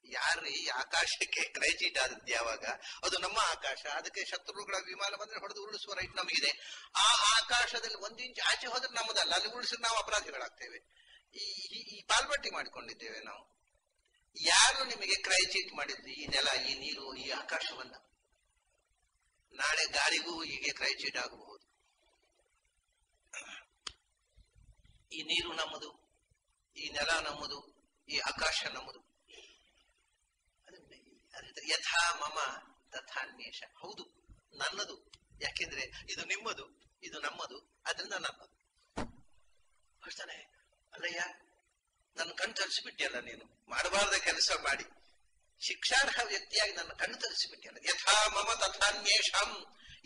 Speaker 1: ಯಾರ್ರೀ ಆಕಾಶಕ್ಕೆ ಕ್ರೈಚೀಟ್ ಆದದ್ದು ಯಾವಾಗ? ಅದು ನಮ್ಮ ಆಕಾಶ. ಅದಕ್ಕೆ ಶತ್ರುಗಳ ವಿಮಾನ ಬಂದ್ರೆ ಹೊಡೆದು ಉರುಳಿಸುವ ರೈಟ್ ನಮಗಿದೆ. ಆ ಆಕಾಶದಲ್ಲಿ 1 ಇಂಚ್ ಆಚೆ ಹೋದ್ರೆ ನಮ್ಮದಲ್ಲ, ಅಲ್ಲಿ ಉರುಳಿಸಿದ್ರೆ ನಾವು ಅಪರಾಧಿಗಳಾಗ್ತೇವೆ. ಈ ಪಾಲ್ಪಟ್ಟಿ ಮಾಡಿಕೊಂಡಿದ್ದೇವೆ ನಾವು. ಯಾರು ನಿಮಗೆ ಕ್ರೈಚೀಟ್ ಮಾಡಿದ್ದು? ಈ ನೆಲ, ಈ ನೀರು, ಈ ಆಕಾಶವನ್ನ. ನಾಳೆ ಗಾಳಿಗೂ ಹೀಗೆ ಕ್ರೈಚೀಟ್ ಆಗಬಹುದು. ಈ ನೀರು ನಮ್ಮದು, ಈ ನೆಲ ನಮ್ಮದು, ಈ ಆಕಾಶ ನಮ್ಮದು. ಯಥಾ ಮಮ ತಥಾನ್ಯೇಷ. ಹೌದು, ನನ್ನದು. ಯಾಕೆಂದ್ರೆ ಇದು ನಿಮ್ಮದು, ಇದು ನಮ್ಮದು, ಅದರಿಂದ ನನ್ನದು. ಹೇಳ್ತಾನೆ, ಅಲ್ಲಯ್ಯ, ನನ್ನ ಕಣ್ಣು ತರಿಸಿಬಿಟ್ಟಿಯಲ್ಲ ನೀನು, ಮಾಡಬಾರ್ದ ಕೆಲಸ ಮಾಡಿ ಶಿಕ್ಷಾರ್ಹ ವ್ಯಕ್ತಿಯಾಗಿ ನನ್ನ ಕಣ್ಣು ತರಿಸಿಬಿಟ್ಟಿಯಲ್ಲ. ಯಥಾ ಮಮ ತಥಾನ್ಯೇಷಾಂ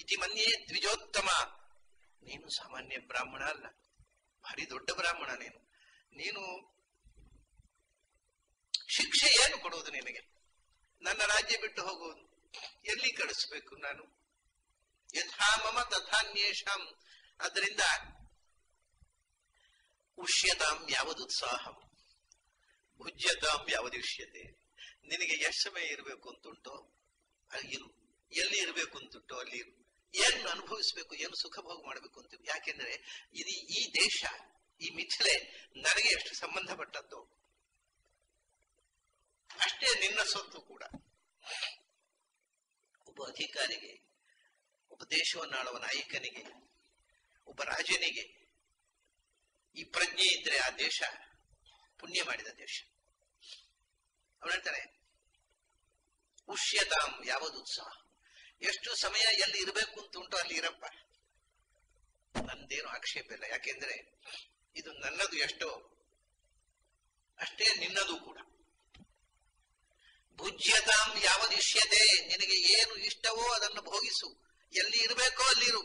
Speaker 1: ಇತಿ ಮನ್ಯೇ ದ್ವಿಜೋತ್ತಮ. ನೀನು ಸಾಮಾನ್ಯ ಬ್ರಾಹ್ಮಣ ಅಲ್ಲ, ಭಾರಿ ದೊಡ್ಡ ಬ್ರಾಹ್ಮಣ ನೀನು. ನೀನು ಶಿಕ್ಷೆ ಏನು ಕೊಡುವುದು ನಿನಗೆ? ನನ್ನ ರಾಜ್ಯ ಬಿಟ್ಟು ಹೋಗುವುದು, ಎಲ್ಲಿ ಕಳಿಸ್ಬೇಕು ನಾನು? ಯಥಾ ಮಮ ತಥಾನ್ಯೇಷಾಂ. ಅದರಿಂದ ಉಷ್ಯತಾಂ ಯಾವದುತ್ಸಾಹಂ ಭುಜ್ಯತಾಂ ಯಾವದಿಷ್ಯತೆ. ನಿನಗೆ ಎಷ್ಟು ಸಮಯ ಇರಬೇಕು ಅಂತುಂಟೋ ಇರು, ಎಲ್ಲಿ ಇರಬೇಕು ಅಂತುಂಟೋ ಅಲ್ಲಿ ಇರು, ಏನು ಅನುಭವಿಸ್ಬೇಕು, ಏನು ಸುಖ ಭೋಗ ಮಾಡಬೇಕು ಅಂತ. ಯಾಕೆಂದ್ರೆ ಇದು ಈ ದೇಶ, ಈ ಮಿಥಿಲೆ ನನಗೆ ಎಷ್ಟು ಸಂಬಂಧಪಟ್ಟದ್ದು ಅಷ್ಟೇ ನಿನ್ನ ಸೊತ್ತು ಕೂಡ. ಒಬ್ಬ ಅಧಿಕಾರಿಗೆ, ಒಬ್ಬ ದೇಶವನ್ನಾಳುವ ನಾಯಕನಿಗೆ, ಒಬ್ಬ ರಾಜನಿಗೆ ಈ ಪ್ರಜ್ಞೆ ಇದ್ರೆ ಆ ದೇಶ ಪುಣ್ಯ ಮಾಡಿದ ದೇಶ. ಅವನು ಹೇಳ್ತಾನೆ, ಉಷ್ಯತಾಂ ಯಾವುದು ಉತ್ಸಾಹ, ಎಷ್ಟು ಸಮಯ ಎಲ್ಲಿ ಇರಬೇಕು ಅಂತ ಉಂಟು ಅಲ್ಲಿ ಇರಪ್ಪ, ನಂದೇನು ಆಕ್ಷೇಪ ಇಲ್ಲ. ಯಾಕೆಂದ್ರೆ ಇದು ನನ್ನದು ಎಷ್ಟೋ ಅಷ್ಟೇ ನಿನ್ನದು ಕೂಡ. ಭುಜ್ಯತಾಂ ಯಾವದಿಷ್ಯತೆ, ನಿನಗೆ ಏನು ಇಷ್ಟವೋ ಅದನ್ನು ಭೋಗಿಸು, ಎಲ್ಲಿ ಇರಬೇಕೋ ಅಲ್ಲಿರು,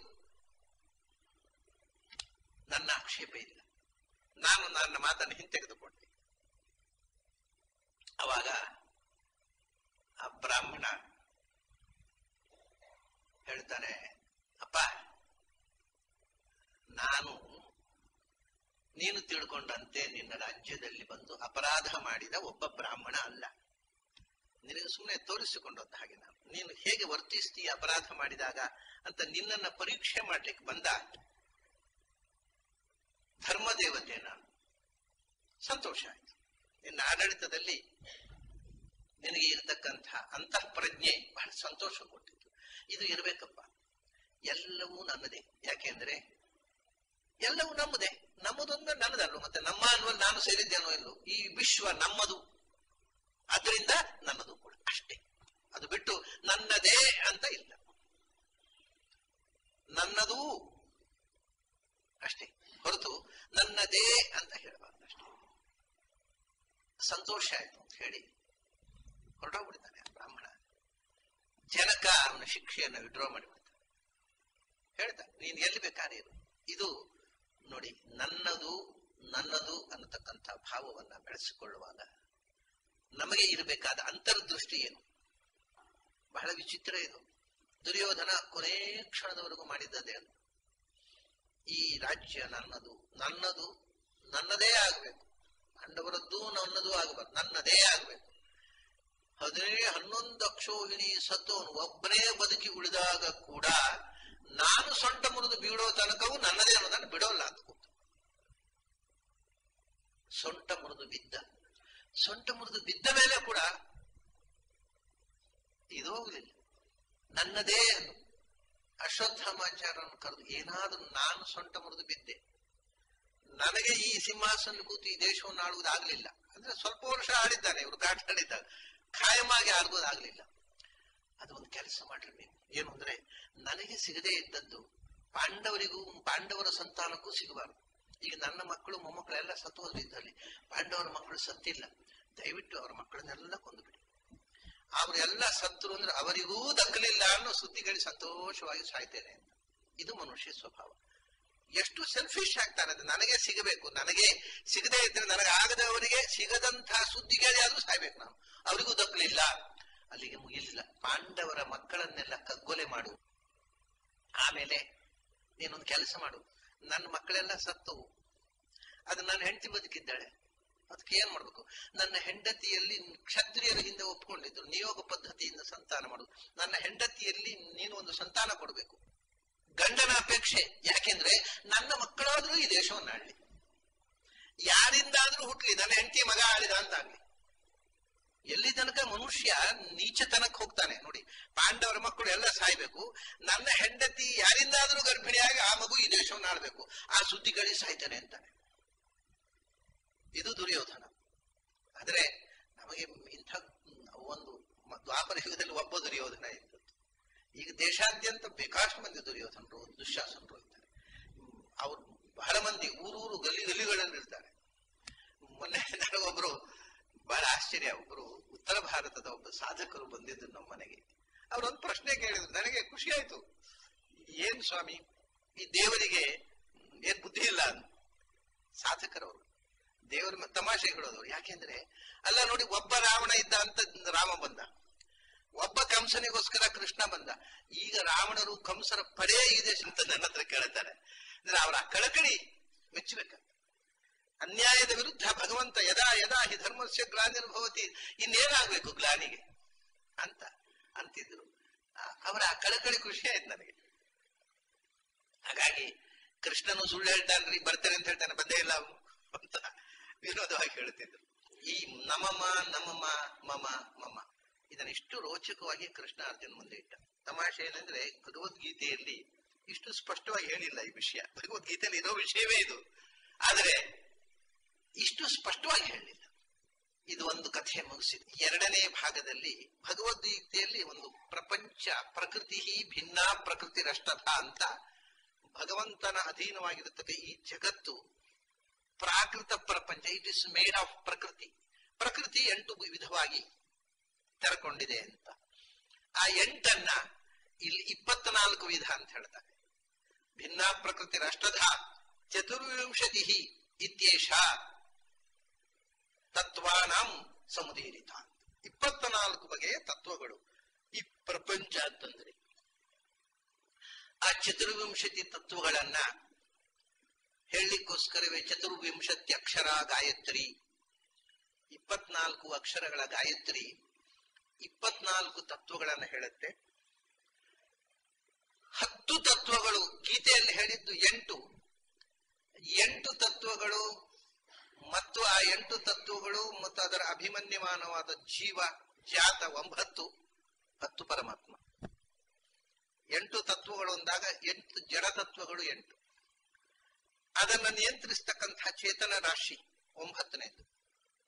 Speaker 1: ನನ್ನ ಆಕ್ಷೇಪ ಇಲ್ಲ. ನಾನು ನನ್ನ ಮಾತನ್ನು ಹಿಂತೆಗೆದುಕೊಂಡೆ. ಅವಾಗ ಆ ಬ್ರಾಹ್ಮಣ ಹೇಳ್ತಾನೆ, ಅಪ್ಪ ನಾನು ನೀನು ತಿಳ್ಕೊಂಡಂತೆ ನಿನ್ನ ರಾಜ್ಯದಲ್ಲಿ ಬಂದು ಅಪರಾಧ ಮಾಡಿದ ಒಬ್ಬ ಬ್ರಾಹ್ಮಣ ಅಲ್ಲ. ನಿನಗೆ ಸುಮ್ಮನೆ ತೋರಿಸಿಕೊಂಡಂತ ಹಾಗೆ ನೀನು ಹೇಗೆ ವರ್ತಿಸ್ತೀಯ ಅಪರಾಧ ಮಾಡಿದಾಗ ಅಂತ ನಿನ್ನನ್ನ ಪರೀಕ್ಷೆ ಮಾಡ್ಲಿಕ್ಕೆ ಬಂದ ಧರ್ಮದೇವತೆ ನಾನು. ಸಂತೋಷ ಆಯ್ತು. ನಿನ್ನ ಆಡಳಿತದಲ್ಲಿ ನಿನಗೆ ಇರತಕ್ಕಂಥ ಅಂತಃ ಪ್ರಜ್ಞೆ ಬಹಳ ಸಂತೋಷ ಕೊಟ್ಟಿತ್ತು. ಇದು ಇರಬೇಕಪ್ಪ, ಎಲ್ಲವೂ ನನ್ನದೇ. ಯಾಕೆಂದ್ರೆ ಎಲ್ಲವೂ ನಮ್ಮದೇ. ನಮ್ಮದೊಂದು ನನ್ನದಲ್ವ, ಮತ್ತೆ ನಮ್ಮ ಅನ್ನುವಲ್ಲಿ ನಾನು ಸೇರಿದ್ದೇನೋ ಇಲ್ಲೋ, ಈ ವಿಶ್ವ ನಮ್ಮದು, ಅದರಿಂದ ನನ್ನದು ಕೂಡ ಅಷ್ಟೇ. ಅದು ಬಿಟ್ಟು ನನ್ನದೇ ಅಂತ ಇಲ್ಲ, ನನ್ನದು ಅಷ್ಟೇ ಹೊರತು ನನ್ನದೇ ಅಂತ ಹೇಳಬಾರ್ದು ಅಷ್ಟೇ. ಸಂತೋಷ ಆಯ್ತು ಅಂತ ಹೇಳಿ ಹೊರಟೋಗ್ಬಿಡ್ತಾನೆ ಬ್ರಾಹ್ಮಣ. ಜನಕ ಅವನ ಶಿಕ್ಷೆಯನ್ನು ವಿಡ್ರಾ ಮಾಡಿಬಿಡ್ತಾನೆ. ಹೇಳ್ತಾನೆ, ನೀನು ಎಲ್ಲಿ ಬೇಕಾದ್ರೆ ಇರು. ಇದು ನೋಡಿ, ನನ್ನದು ನನ್ನದು ಅನ್ನತಕ್ಕಂಥ ಭಾವವನ್ನ ಬೆಳೆಸಿಕೊಳ್ಳುವಾಗ ನಮಗೆ ಇರಬೇಕಾದ ಅಂತರ್ದೃಷ್ಟಿ ಏನು? ಬಹಳ ವಿಚಿತ್ರ ಇದು. ದುರ್ಯೋಧನ ಕೊನೆ ಕ್ಷಣದವರೆಗೂ ಮಾಡಿದ್ದದೇ. ಈ ರಾಜ್ಯ ನನ್ನದು, ನನ್ನದು ನನ್ನದೇ ಆಗಬೇಕು, ಪಾಂಡವರದ್ದು ನನ್ನದು ಆಗಬಾರ್ದು, ನನ್ನದೇ ಆಗಬೇಕು. 11 ಅಕ್ಷೋಹಿಣಿ ಸತ್ತವನು ಒಬ್ಬನೇ ಬದುಕಿ ಉಳಿದಾಗ ಕೂಡ ನಾನು ಸೊಂಟ ಮುರಿದು ಬೀಳೋ ತನಕವೂ ನನ್ನದೇ ಅನ್ನೋದನ್ನು ಬಿಡೋಲ್ಲ ಅಂತ ಕೂತು. ಸೊಂಟ ಮುರಿದು ಬಿದ್ದ ಮೇಲೆ ಕೂಡ ಇದು ಹೋಗಲಿಲ್ಲ, ನನ್ನದೇ. ಅಶ್ವತ್ಥಾಮಾಚಾರ್ಯರನ್ನು ಕರೆದು, ಏನಾದ್ರೂ ನಾನು ಸೊಂಟ ಮುರಿದು ಬಿದ್ದೆ, ನನಗೆ ಈ ಸಿಂಹಾಸನ ಕೂತು ಈ ದೇಶವನ್ನು ಆಳುವುದಾಗ್ಲಿಲ್ಲ ಅಂದ್ರೆ, ಸ್ವಲ್ಪ ವರ್ಷ ಆಡಿದ್ದಾನೆ ಇವರು ಘಾಟ್ ಆಡಿದ್ದಾಗ, ಖಾಯಮಾಗಿ ಆಡ್ಬೋದಾಗ್ಲಿಲ್ಲ. ಅದು ಒಂದು ಕೆಲಸ ಮಾಡ್ರಿ ನೀವು. ಏನು ಅಂದ್ರೆ, ನನಗೆ ಸಿಗದೇ ಇದ್ದದ್ದು ಪಾಂಡವರಿಗೂ ಪಾಂಡವರ ಸಂತಾನಕ್ಕೂ ಸಿಗಬಾರ್ದು. ಈಗ ನನ್ನ ಮಕ್ಕಳು ಮೊಮ್ಮಕ್ಕಳೆಲ್ಲ ಸತ್ತು ಹೋದ್ರು ಇದ್ದಲ್ಲಿ, ಪಾಂಡವರ ಮಕ್ಕಳು ಸತ್ತಿಲ್ಲ, ದಯವಿಟ್ಟು ಅವರ ಮಕ್ಕಳನ್ನೆಲ್ಲ ಕೊಂದುಬಿಡಿ. ಅವರೆಲ್ಲ ಸತ್ತರು ಅಂದ್ರೆ ಅವರಿಗೂ ದಕ್ಕಲಿಲ್ಲ ಅನ್ನೋ ಸುದ್ದಿಗಳಿಗೆ ಸಂತೋಷವಾಗಿ ಸಾಯ್ತೇನೆ ಅಂತ. ಇದು ಮನುಷ್ಯ ಸ್ವಭಾವ. ಎಷ್ಟು ಸೆಲ್ಫಿಶ್ ಆಗ್ತಾರೆ. ಅದು ನನಗೆ ಸಿಗಬೇಕು, ನನಗೆ ಸಿಗದೇ ಇದ್ರೆ ನನಗಾಗದವರಿಗೆ ಸಿಗದಂತಹ ಸುದ್ದಿಗೆ ಆದ್ರೂ ಸಾಯ್ಬೇಕು ನಾನು, ಅವರಿಗೂ ದಕ್ಕಲಿಲ್ಲ. ಅಲ್ಲಿಗೆ ಮುಗಿಲಿಲ್ಲ. ಪಾಂಡವರ ಮಕ್ಕಳನ್ನೆಲ್ಲ ಕಗ್ಗೊಲೆ ಮಾಡು. ಆಮೇಲೆ ನೀನೊಂದು ಕೆಲಸ ಮಾಡು, ನನ್ನ ಮಕ್ಕಳೆಲ್ಲ ಸತ್ತವು, ಅದು ನನ್ನ ಹೆಂಡತಿ ಬದುಕಿದ್ದಾಳೆ, ಅದಕ್ಕೆ ಏನ್ ಮಾಡ್ಬೇಕು? ನನ್ನ ಹೆಂಡತಿಯಲ್ಲಿ ಕ್ಷತ್ರಿಯರ ಹಿಂದೆ ಒಪ್ಕೊಂಡಿದ್ರು, ನಿಯೋಗ ಪದ್ಧತಿಯಿಂದ ಸಂತಾನ ಮಾಡುದು. ನನ್ನ ಹೆಂಡತಿಯಲ್ಲಿ ನೀನು ಒಂದು ಸಂತಾನ ಕೊಡ್ಬೇಕು, ಗಂಡನ ಅಪೇಕ್ಷೆ. ಯಾಕೆಂದ್ರೆ ನನ್ನ ಮಕ್ಕಳಾದ್ರೂ ಈ ದೇಶವನ್ನು ಆಡ್ಲಿ, ಯಾರಿಂದಾದ್ರೂ ಹುಟ್ಲಿ, ನನ್ನ ಹೆಂಡತಿ ಮಗ ಆಳಿದ ಅಂತ ಆಗ್ಲಿ. ಎಲ್ಲಿ ತನಕ ಮನುಷ್ಯ ನೀಚತನಕ್ಕೆ ಹೋಗ್ತಾನೆ ನೋಡಿ. ಪಾಂಡವರ ಮಕ್ಕಳು ಎಲ್ಲ ಸಾಯ್ಬೇಕು, ನನ್ನ ಹೆಂಡತಿ ಯಾರಿಂದಾದ್ರೂ ಗರ್ಭಿಣಿಯಾಗಿ ಆ ಮಗು ಈ ದೇಶವನ್ನು ಆಳ್ಬೇಕು, ಆ ಸುದ್ದಿಗಳಿಗೆ ಸಾಯ್ತಾನೆ ಅಂತಾನೆ. ಇದು ದುರ್ಯೋಧನ. ಆದ್ರೆ ನಮಗೆ ಇಂಥ ಒಂದು ದ್ವಾಪರ ಯುಗದಲ್ಲಿ ಒಬ್ಬ ದುರ್ಯೋಧನ ಇದ್ದದ್ದು. ಈಗ ದೇಶಾದ್ಯಂತ ಬೇಕಾಷ್ಟು ಮಂದಿ ದುರ್ಯೋಧನರು ದುಶ್ಯಾಸನರು ಇದ್ದಾರೆ. ಅವ್ರು ಬಹಳ ಮಂದಿ ಊರೂರು ಗಲಿಗಳಲ್ಲಿ ಇರ್ತಾರೆ. ಮೊನ್ನೆ ನನಗೊಬ್ರು ಬಹಳ ಆಶ್ಚರ್ಯ, ಒಬ್ರು ಉತ್ತರ ಭಾರತದ ಒಬ್ಬ ಸಾಧಕರು ಬಂದಿದ್ರು ನಮ್ಮ ಮನೆಗೆ. ಅವರೊಂದು ಪ್ರಶ್ನೆ ಕೇಳಿದ್ರು, ನನಗೆ ಖುಷಿ ಆಯ್ತು. ಏನ್ ಸ್ವಾಮಿ, ಈ ದೇವರಿಗೆ ಏನ್ ಬುದ್ಧಿ ಇಲ್ಲ? ಸಾಧಕರವರು ದೇವರ ತಮಾಷೆ ಹೇಳೋದವ್ರು. ಯಾಕೆಂದ್ರೆ ಅಲ್ಲ ನೋಡಿ, ಒಬ್ಬ ರಾವಣ ಇದ್ದ ಅಂತ ರಾಮ ಬಂದ, ಒಬ್ಬ ಕಂಸನಿಗೋಸ್ಕರ ಕೃಷ್ಣ ಬಂದ. ಈಗ ರಾವಣರು ಕಂಸರ ಪಡೆ ಇದೆ ಅಂತ ನನ್ನ ಹತ್ರ ಕೇಳ್ತಾರೆ. ಅಂದ್ರೆ ಅವರ ಕಳಕಳಿ ಮೆಚ್ಚಬೇಕ. ಅನ್ಯಾಯದ ವಿರುದ್ಧ ಭಗವಂತ ಯದಾ ಯದಾ ಹಿ ಧರ್ಮಸ್ಯ ಗ್ಲಾನಿರ್ಭವತಿ, ಇನ್ನೇನಾಗ್ಬೇಕು ಗ್ಲಾನಿಗೆ ಅಂತ ಅಂತಿದ್ರು. ಅವರ ಕಳಕಳಿ ಖುಷಿ ಆಯ್ತು ನನಗೆ. ಹಾಗಾಗಿ ಕೃಷ್ಣನು ಸುಳ್ಳು ಹೇಳ್ತಾನ್ರಿ, ಬರ್ತೇನೆ ಅಂತ ಹೇಳ್ತಾನೆ, ಬಂದೇ ಇಲ್ಲ ಅವನು ಅಂತ ವಿರೋಧವಾಗಿ ಹೇಳ್ತಿದ್ರು. ಈ ನಮಮ ನಮಮ ಮಮ ಮಮ ಇದನ್ನ ಇಷ್ಟು ರೋಚಕವಾಗಿ ಕೃಷ್ಣ ಅರ್ಜುನ ಮುಂದೆ ಇಟ್ಟ. ತಮಾಷೆ ಏನಂದ್ರೆ, ಭಗವದ್ಗೀತೆಯಲ್ಲಿ ಇಷ್ಟು ಸ್ಪಷ್ಟವಾಗಿ ಹೇಳಿಲ್ಲ ಈ ವಿಷಯ. ಭಗವದ್ಗೀತೆಯಲ್ಲಿ ಇರೋ ವಿಷಯವೇ ಇದು, ಆದರೆ ಇಷ್ಟು ಸ್ಪಷ್ಟವಾಗಿ ಹೇಳಲಿಲ್ಲ. ಇದು ಒಂದು ಕಥೆ ಮುಗಿಸಿದೆ. ಎರಡನೇ ಭಾಗದಲ್ಲಿ ಭಗವದ್ಗೀತೆಯಲ್ಲಿ ಒಂದು ಪ್ರಪಂಚ ಪ್ರಕೃತಿ ಭಿನ್ನ ಪ್ರಕೃತಿರಷ್ಟಥ ಅಂತ, ಭಗವಂತನ ಅಧೀನವಾಗಿರತಕ್ಕ ಈ ಜಗತ್ತು ಪ್ರಾಕೃತ ಪ್ರಪಂಚ, ಇಟ್ ಇಸ್ ಮೇಡ್ ಆಫ್ ಪ್ರಕೃತಿ. ಪ್ರಕೃತಿ 8 ವಿಧವಾಗಿ ತೆರಕೊಂಡಿದೆ ಅಂತ. ಆ 8 ಇಲ್ಲಿ 24 ವಿಧ ಅಂತ ಹೇಳ್ತಾರೆ. ಭಿನ್ನ ಪ್ರಕೃತಿರಷ್ಟಥ ಚತುರ್ವಿಂಶತಿ ಇತ್ಯೇಷ ತತ್ವಾನಾಂ ಸಮುದೀರಿತ. 24 ಬಗೆಯ ತತ್ವಗಳು ಈ ಪ್ರಪಂಚ ಅಂತಂದ್ರೆ. ಆ ಚತುರ್ವಿಂಶತಿ ತತ್ವಗಳನ್ನ ಹೇಳಲಿಕ್ಕೋಸ್ಕರವೇ ಚತುರ್ವಿಂಶತಿ ಅಕ್ಷರ ಗಾಯತ್ರಿ, 24 ಅಕ್ಷರಗಳ ಗಾಯತ್ರಿ 24 ತತ್ವಗಳನ್ನ ಹೇಳುತ್ತೆ. 10 ತತ್ವಗಳು ಗೀತೆಯಲ್ಲಿ ಹೇಳಿದ್ದು 8 ತತ್ವಗಳು ಮತ್ತು ಆ 8 ತತ್ವಗಳು ಮತ್ತು ಅದರ ಅಭಿಮನ್ಯಮಾನವಾದ ಜೀವ ಜಾತ 9, 10 ಪರಮಾತ್ಮ. 8 ತತ್ವಗಳು ಅಂದಾಗ 8 ಜಡ ತತ್ವಗಳು 8, ಅದನ್ನು ನಿಯಂತ್ರಿಸ್ತಕ್ಕಂಥ ಚೇತನ ರಾಶಿ 9ನೇದು,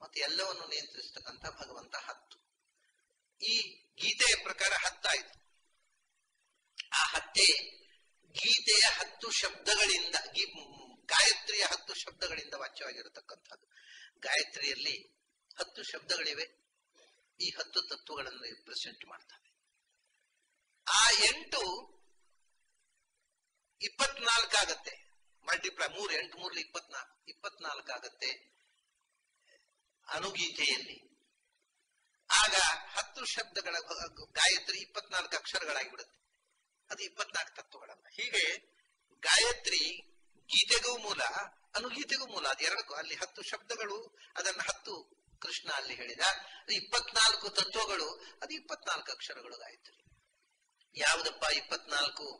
Speaker 1: ಮತ್ತು ಎಲ್ಲವನ್ನು ನಿಯಂತ್ರಿಸ್ತಕ್ಕಂಥ ಭಗವಂತ 10. ಈ ಗೀತೆಯ ಪ್ರಕಾರ 10 ಆಯ್ತು. ಆ 10 ಗೀತೆಯ 10 ಶಬ್ದಗಳಿಂದ, ಗಾಯತ್ರಿಯ 10 ಶಬ್ದಗಳಿಂದ ವಾಚ್ಯವಾಗಿರತಕ್ಕಂಥದ್ದು. ಗಾಯತ್ರಿಯಲ್ಲಿ 10 ಶಬ್ದಗಳಿವೆ, ಈ 10 ತತ್ವಗಳನ್ನು ರಿಪ್ರೆಸೆಂಟ್ ಮಾಡ್ತವೆ. ಆ 8 24 ಆಗತ್ತೆ, ಮಲ್ಟಿಪ್ಲೈ 3 8 3 24 ಆಗತ್ತೆ ಅನುಗೀತೆಯಲ್ಲಿ. ಆಗ 10 ಶಬ್ದಗಳ ಗಾಯತ್ರಿ 24 ಅಕ್ಷರಗಳಾಗಿ ಬಿಡುತ್ತೆ. ಅದು 24 ತತ್ವಗಳನ್ನ. ಹೀಗೆ ಗಾಯತ್ರಿ ಗೀತೆಗೂ ಮೂಲ, ಅನುಗೀತೆಗೂ ಮೂಲ. ಅದು ಎರಡಕ್ಕೂ ಅಲ್ಲಿ 10 ಶಬ್ದಗಳು, ಅದನ್ನ 10 ಕೃಷ್ಣ ಅಲ್ಲಿ ಹೇಳಿದ. 24 ತತ್ವಗಳು, ಅದು 24 ಅಕ್ಷರಗಳು ಗಾಯತ್ರಿ. ಯಾವುದಪ್ಪ 24?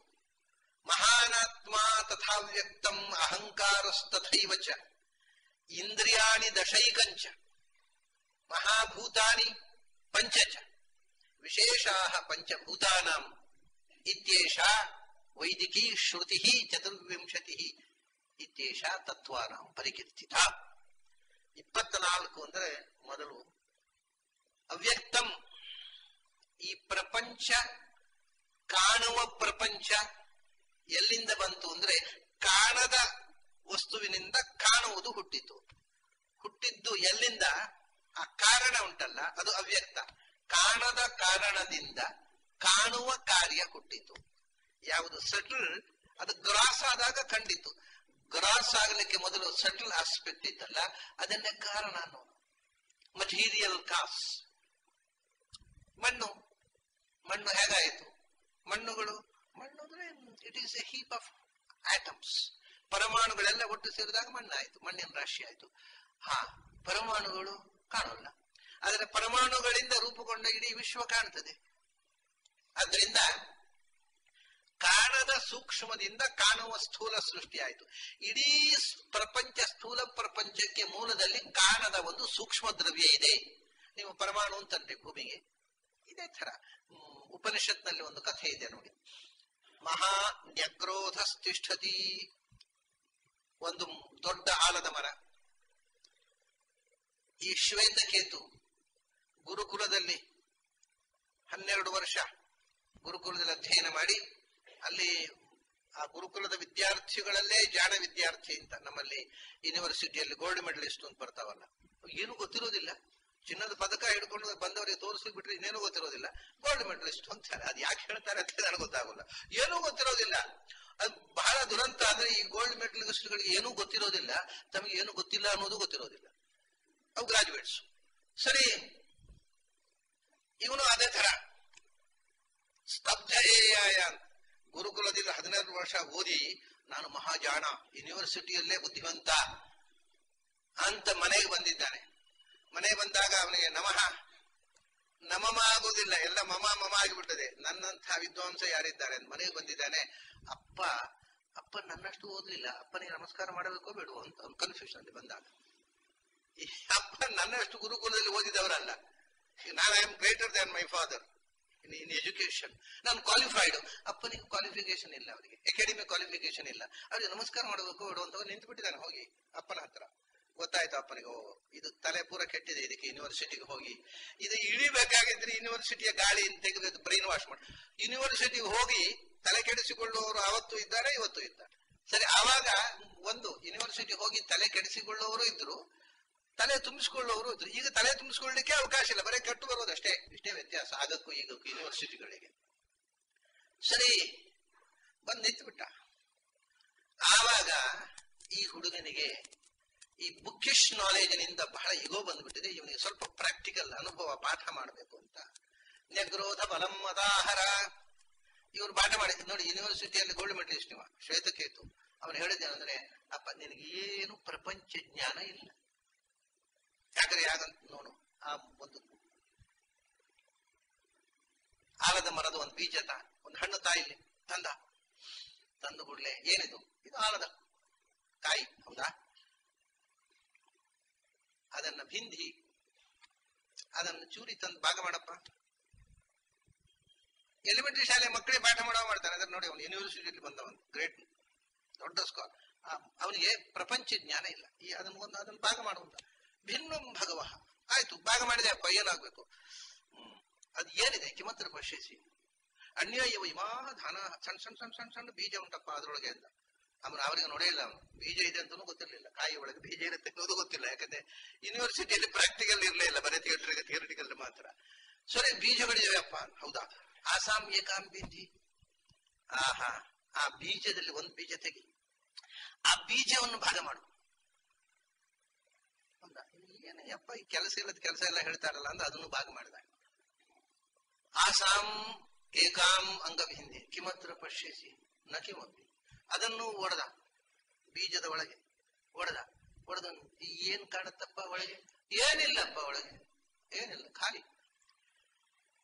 Speaker 1: ಮಹಾನಾತ್ಮ ತಥಾ ವ್ಯಕ್ತಂ ಅಹಂಕಾರಸ್ತಥೈವ ಚ ಇಂದ್ರಿಯಾಣಿ ದಶೈಕಂಚ ಮಹಾಭೂತಾನಿ ಪಂಚಚ ವಿಶೇಷಾಃ ಪಂಚಭೂತಾನಾಂ ಇತ್ಯೇಷಾ ವೈದಿಕೀ ಶ್ರುತಿ ಚತುರ್ವಿಂಶತಿ ಇತ್ಯೇಷಾ ತತ್ವಾನಾಂ ಪರಿಕೀರ್ತಿತ. 24 ಅಂದ್ರೆ ಮೊದಲು ಅವ್ಯಕ್ತಂ, ಈ ಪ್ರಪಂಚ ಕಾಣುವ ಪ್ರಪಂಚ ಎಲ್ಲಿಂದ ಬಂತು ಅಂದ್ರೆ ಕಾಣದ ವಸ್ತುವಿನಿಂದ ಕಾಣುವುದು ಹುಟ್ಟಿತು. ಹುಟ್ಟಿದ್ದು ಎಲ್ಲಿಂದ? ಆ ಕಾರಣ ಉಂಟಲ್ಲ, ಅದು ಅವ್ಯಕ್ತ. ಕಾಣದ ಕಾರಣದಿಂದ ಕಾಣುವ ಕಾರ್ಯ ಹುಟ್ಟಿತು. ಯಾವುದು ಸಟಲ್, ಅದು ಗ್ರಾಸ್ ಆದಾಗ ಕಂಡಿತು. ಗ್ರಾಸ್ ಆಗಲಿಕ್ಕೆ ಮೊದಲು ಸಟಲ್ ಆಸ್ಪೆಕ್ಟ್ ಇತ್ತಲ್ಲ, ಅದನ್ನೇ ಕಾರಣ ಅನ್ನೋದು. Material cause. ಮಣ್ಣು ಹೇಗಾಯಿತು? ಮಣ್ಣು ಅಂದ್ರೆ it is a heap of atoms. ಪರಮಾಣುಗಳೆಲ್ಲ ಒಟ್ಟು ಸೇರಿದಾಗ ಮಣ್ಣಾಯ್ತು, ಮಣ್ಣಿನ ರಾಶಿ ಆಯ್ತು. ಪರಮಾಣುಗಳು ಕಾಣೋಲ್ಲ, ಆದರೆ ಪರಮಾಣುಗಳಿಂದ ರೂಪುಗೊಂಡ ಇಡೀ ವಿಶ್ವ ಕಾಣ್ತದೆ. ಅದರಿಂದ ಕಾಣದ ಸೂಕ್ಷ್ಮದಿಂದ ಕಾಣುವ ಸ್ಥೂಲ ಸೃಷ್ಟಿ ಆಯಿತು. ಇಡೀ ಪ್ರಪಂಚ, ಸ್ಥೂಲ ಪ್ರಪಂಚಕ್ಕೆ ಮೂಲದಲ್ಲಿ ಕಾಣದ ಒಂದು ಸೂಕ್ಷ್ಮ ದ್ರವ್ಯ ಇದೆ. ನೀವು ಪರಮಾಣು ಅಂತಂದ್ರೆ ಭೂಮಿಗೆ. ಇದೇ ತರ ಉಪನಿಷತ್ನಲ್ಲಿ ಒಂದು ಕಥೆ ಇದೆ ನೋಡಿ. ಮಹಾ ನ್ಯಕ್ರೋಧಸ್ತಿಷ್ಠತಿ, ಒಂದು ದೊಡ್ಡ ಆಲದ ಮರ. ಈ ಶ್ವೇತಕೇತು ಗುರುಕುಲದಲ್ಲಿ 12 ವರ್ಷ ಗುರುಕುಲದಲ್ಲಿ ಅಧ್ಯಯನ ಮಾಡಿ, ಅಲ್ಲಿ ಆ ಗುರುಕುಲದ ವಿದ್ಯಾರ್ಥಿಗಳಲ್ಲೇ ಜಾಣ ವಿದ್ಯಾರ್ಥಿ ಅಂತ, ನಮ್ಮಲ್ಲಿ ಯೂನಿವರ್ಸಿಟಿಯಲ್ಲಿ ಗೋಲ್ಡ್ ಮೆಡಲಿಸ್ಟ್ ಅಂತ ಬರ್ತಾವಲ್ಲ, ಏನು ಗೊತ್ತಿರೋದಿಲ್ಲ. ಚಿನ್ನದ ಪದಕ ಹಿಡ್ಕೊಂಡು ಬಂದವರಿಗೆ ತೋರಿಸ್ಬಿಟ್ರೆ ಇನ್ನೇನು ಗೊತ್ತಿರೋದಿಲ್ಲ, ಗೋಲ್ಡ್ ಮೆಡಲಿಸ್ಟ್ ಅಂತಾರೆ. ಅದು ಯಾಕೆ ಹೇಳ್ತಾರೆ ಅಂತ ನನಗೆ ಗೊತ್ತಾಗಲ್ಲ. ಏನೂ ಗೊತ್ತಿರೋದಿಲ್ಲ. ಅದು ಬಹಳ ದುರಂತ. ಆದ್ರೆ ಈ ಗೋಲ್ಡ್ ಮೆಡಲಿಸ್ಟ್ಗಳಿಗೆ ಏನೂ ಗೊತ್ತಿರೋದಿಲ್ಲ, ತಮಗೆ ಏನು ಗೊತ್ತಿಲ್ಲ ಅನ್ನೋದು ಗೊತ್ತಿರೋದಿಲ್ಲ. ಅವು ಗ್ರಾಜುಯೇಟ್ಸ್. ಸರಿ, ಇವನು ಅದೇ ತರ ಸ್ತಬ್ಧೇಯಾಯ ಅಂತ ಗುರುಕುಲದಲ್ಲಿ 12 ವರ್ಷ ಓದಿ ನಾನು ಮಹಾಜಾಣ, ಯೂನಿವರ್ಸಿಟಿಯಲ್ಲೇ ಬುದ್ಧಿವಂತ ಅಂತ ಮನೆಗೆ ಬಂದಿದ್ದಾನೆ. ಮನೆಗೆ ಬಂದಾಗ ಅವನಿಗೆ ನಮಮ ಆಗೋದಿಲ್ಲ, ಎಲ್ಲ ಮಮ ಆಗಿಬಿಟ್ಟದೆ. ನನ್ನಂಥ ವಿದ್ವಾಂಸ ಯಾರಿದ್ದಾರೆ ಅಂತ ಮನೆಗೆ ಬಂದಿದ್ದಾನೆ. ಅಪ್ಪ ನನ್ನಷ್ಟು ಓದ್ಲಿಲ್ಲ, ಅಪ್ಪನಿಗೆ ನಮಸ್ಕಾರ ಮಾಡಬೇಕೋ ಬೇಡೋ ಅಂತ ಅವ್ನು ಕನ್ಫ್ಯೂಷನ್ ಅಲ್ಲಿ ಬಂದಾಗ. ಅಪ್ಪ ನನ್ನಷ್ಟು ಗುರುಕುಲದಲ್ಲಿ ಓದಿದವರಲ್ಲ. ನಾನು I am greater than my father in education. ನಾನು ಕ್ವಾಲಿಫೈಡ್. ಅಪ್ಪನಿಗೆ ಕ್ವಾಲಿಫಿಕೇಶನ್ ಇಲ್ಲ, ಅವರಿಗೆ ಅಕಾಡೆಮಿಕ್ ಕ್ವಾಲಿಫಿಕೇಶನ್ ಇಲ್ಲ. ಅವ್ರಿಗೆ ನಮಸ್ಕಾರ ಮಾಡಬೇಕು ಬೇಡ ಅಂತ ನಿಂತು ಬಿಟ್ಟಿದ್ದಾನೆ ಹೋಗಿ ಅಪ್ಪನ ಹತ್ರ. ಗೊತ್ತಾಯ್ತು ಅಪ್ಪನಿಗೆ, ಇದು ತಲೆ ಪೂರ ಕೆಟ್ಟಿದೆ, ಇದಕ್ಕೆ ಯೂನಿವರ್ಸಿಟಿಗೆ ಹೋಗಿ ಇದು ಇಳಿಬೇಕಾಗಿದ್ರೆ ಯೂನಿವರ್ಸಿಟಿಯ ಗಾಳಿ ತೆಗೆದು ಬ್ರೈನ್ ವಾಶ್ ಮಾಡಿ, ಯೂನಿವರ್ಸಿಟಿಗೆ ಹೋಗಿ ತಲೆ ಕೆಡಿಸಿಕೊಳ್ಳುವವರು ಅವತ್ತು ಇದ್ದಾರೆ, ಇವತ್ತು ಇದ್ದಾರೆ. ಸರಿ, ಆವಾಗ ಒಂದು ಯೂನಿವರ್ಸಿಟಿ ಹೋಗಿ ತಲೆ ಕೆಡಿಸಿಕೊಳ್ಳುವವರು ಇದ್ರು, ತಲೆ ತುಂಬಿಸಿಕೊಳ್ಳುವವರು ಇದ್ರು. ಈಗ ತಲೆ ತುಂಬಿಸಿಕೊಳ್ಳಲಿಕ್ಕೆ ಅವಕಾಶ ಇಲ್ಲ, ಬರೀ ಕೆಟ್ಟು ಬರೋದಷ್ಟೇ. ಇಷ್ಟೇ ವ್ಯತ್ಯಾಸ ಆಗಕ್ಕೂ ಈಗಕ್ಕೂ ಯೂನಿವರ್ಸಿಟಿಗಳಿಗೆ. ಸರಿ, ಬಂದು ನಿಂತು ಬಿಟ್ಟ. ಆವಾಗ ಈ ಹುಡುಗನಿಗೆ ಈ ಬುಕ್ಕಿಶ್ ನಾಲೆಜ್ನಿಂದ ಬಹಳ ಇಗೋ ಬಂದ್ಬಿಟ್ಟಿದೆ. ಇವನಿಗೆ ಸ್ವಲ್ಪ ಪ್ರಾಕ್ಟಿಕಲ್ ಅನುಭವ ಪಾಠ ಮಾಡಬೇಕು ಅಂತ. ನ್ಯಗ್ರೋಧ ಬಲಂ ಮದಾಹರ ಇವ್ರು ಪಾಠ ಮಾಡಿದ್ರು ನೋಡಿ. ಯೂನಿವರ್ಸಿಟಿಯಲ್ಲಿ ಗೋಲ್ಡ್ ಮೆಡಲಿಸ್ಟ್ ಇವ ಶ್ವೇತಕೇತು. ಅವನು ಹೇಳಿದ್ದೇನೆಂದ್ರೆ, ಅಪ್ಪ ನಿನಗೆ ಏನು ಪ್ರಪಂಚ ಜ್ಞಾನ ಇಲ್ಲ. ಯಾಕಂದ್ರೆ ಯಾಗಂತ ನೋಡು, ಆ ಒಂದು ಆಲದ ಮರದ ಒಂದು ಬೀಜ ಒಂದು ಹಣ್ಣು ತಾಯಿಲಿ ತಂದು ಕೂಡಲೇ ಏನಿದು, ಇದು ಆಲದ ಕಾಯಿ ಹೌದಾ, ಅದನ್ನ ಭಿಂದಿ ಅದನ್ನು ಚೂರಿ ತಂದು ಭಾಗ ಮಾಡಪ್ಪ. ಎಲಿಮೆಂಟರಿ ಶಾಲೆ ಮಕ್ಕಳಿಗೆ ಪಾಠ ಮಾಡ್ತಾನೆ. ಅದನ್ನ ನೋಡಿ, ಅವನು ಯೂನಿವರ್ಸಿಟಿಯಲ್ಲಿ ಬಂದವನು, ಗ್ರೇಟ್ ದೊಡ್ಡ ಸ್ಕಾರ್. ಅವನಿಗೆ ಪ್ರಪಂಚ ಜ್ಞಾನ ಇಲ್ಲ. ಅದನ್ನು ಭಾಗ ಮಾಡುವಂತ ಭಿನ್ನ ಭಗವ ಆಯ್ತು, ಭಾಗ ಮಾಡಿದೆ ಅಪ್ಪ, ಏನಾಗ್ಬೇಕು? ಅದು ಏನಿದೆ ಕಿಮತ್ರ ಪಶ್ಯಸಿ ಅನ್ಯಾಯವ ಇಮಾ ಧಾನ, ಸಣ್ಣ ಸಣ್ಣ ಸಣ್ಣ ಸಣ್ಣ ಸಣ್ಣ ಬೀಜ ಉಂಟಪ್ಪ ಅದರೊಳಗೆ ಅಂತ. ಅವರಿಗೆ ನೋಡೇ ಇಲ್ಲ, ಅವನು ಬೀಜ ಇದೆ ಅಂತನೂ ಗೊತ್ತಿರಲಿಲ್ಲ. ಕಾಯಿ ಒಳಗೆ ಬೀಜ ಇರುತ್ತೆ ಅನ್ನೋದು ಗೊತ್ತಿಲ್ಲ. ಯಾಕಂದ್ರೆ ಯೂನಿವರ್ಸಿಟಿಯಲ್ಲಿ ಪ್ರಾಕ್ಟಿಕಲ್ ಇರಲೇ ಇಲ್ಲ, ಬರೀ ಥಿಯರಿಟಿಕಲ್ ಮಾತ್ರ. ಸರಿ, ಬೀಜಗಳಿವೆ ಅಪ್ಪ, ಹೌದಾ? ಆಸಾಂ ಏಕಾಂ ಬಿಂದಿ, ಆಹಾ, ಆ ಬೀಜದಲ್ಲಿ ಒಂದು ಬೀಜ ತೆಗಿ, ಆ ಬೀಜವನ್ನು ಭಾಗ ಮಾಡು. ಹೌದಾ? ಏನಯ್ಯಪ್ಪ ಈ ಕೆಲಸ ಇಲ್ಲದ ಕೆಲಸ ಎಲ್ಲ ಹೇಳ್ತಾರಲ್ಲ ಅಂತ ಅದನ್ನು ಭಾಗ ಮಾಡಿದ. ಆಸಾಂ ಏಕಾಂ ಅಂಗಭಿಂದಿ ಕಿಮತ್ರ ಪಶ್ಯಸಿ ನ ಕಿಮಪಿ. ಅದನ್ನು ಒಡೆದ, ಬೀಜದ ಒಳಗೆ ಒಡೆದ ಏನ್ ಕಾಣುತ್ತಪ್ಪ ಒಳಗೆ? ಏನಿಲ್ಲಪ್ಪ ಒಳಗೆ, ಏನಿಲ್ಲ, ಖಾಲಿ.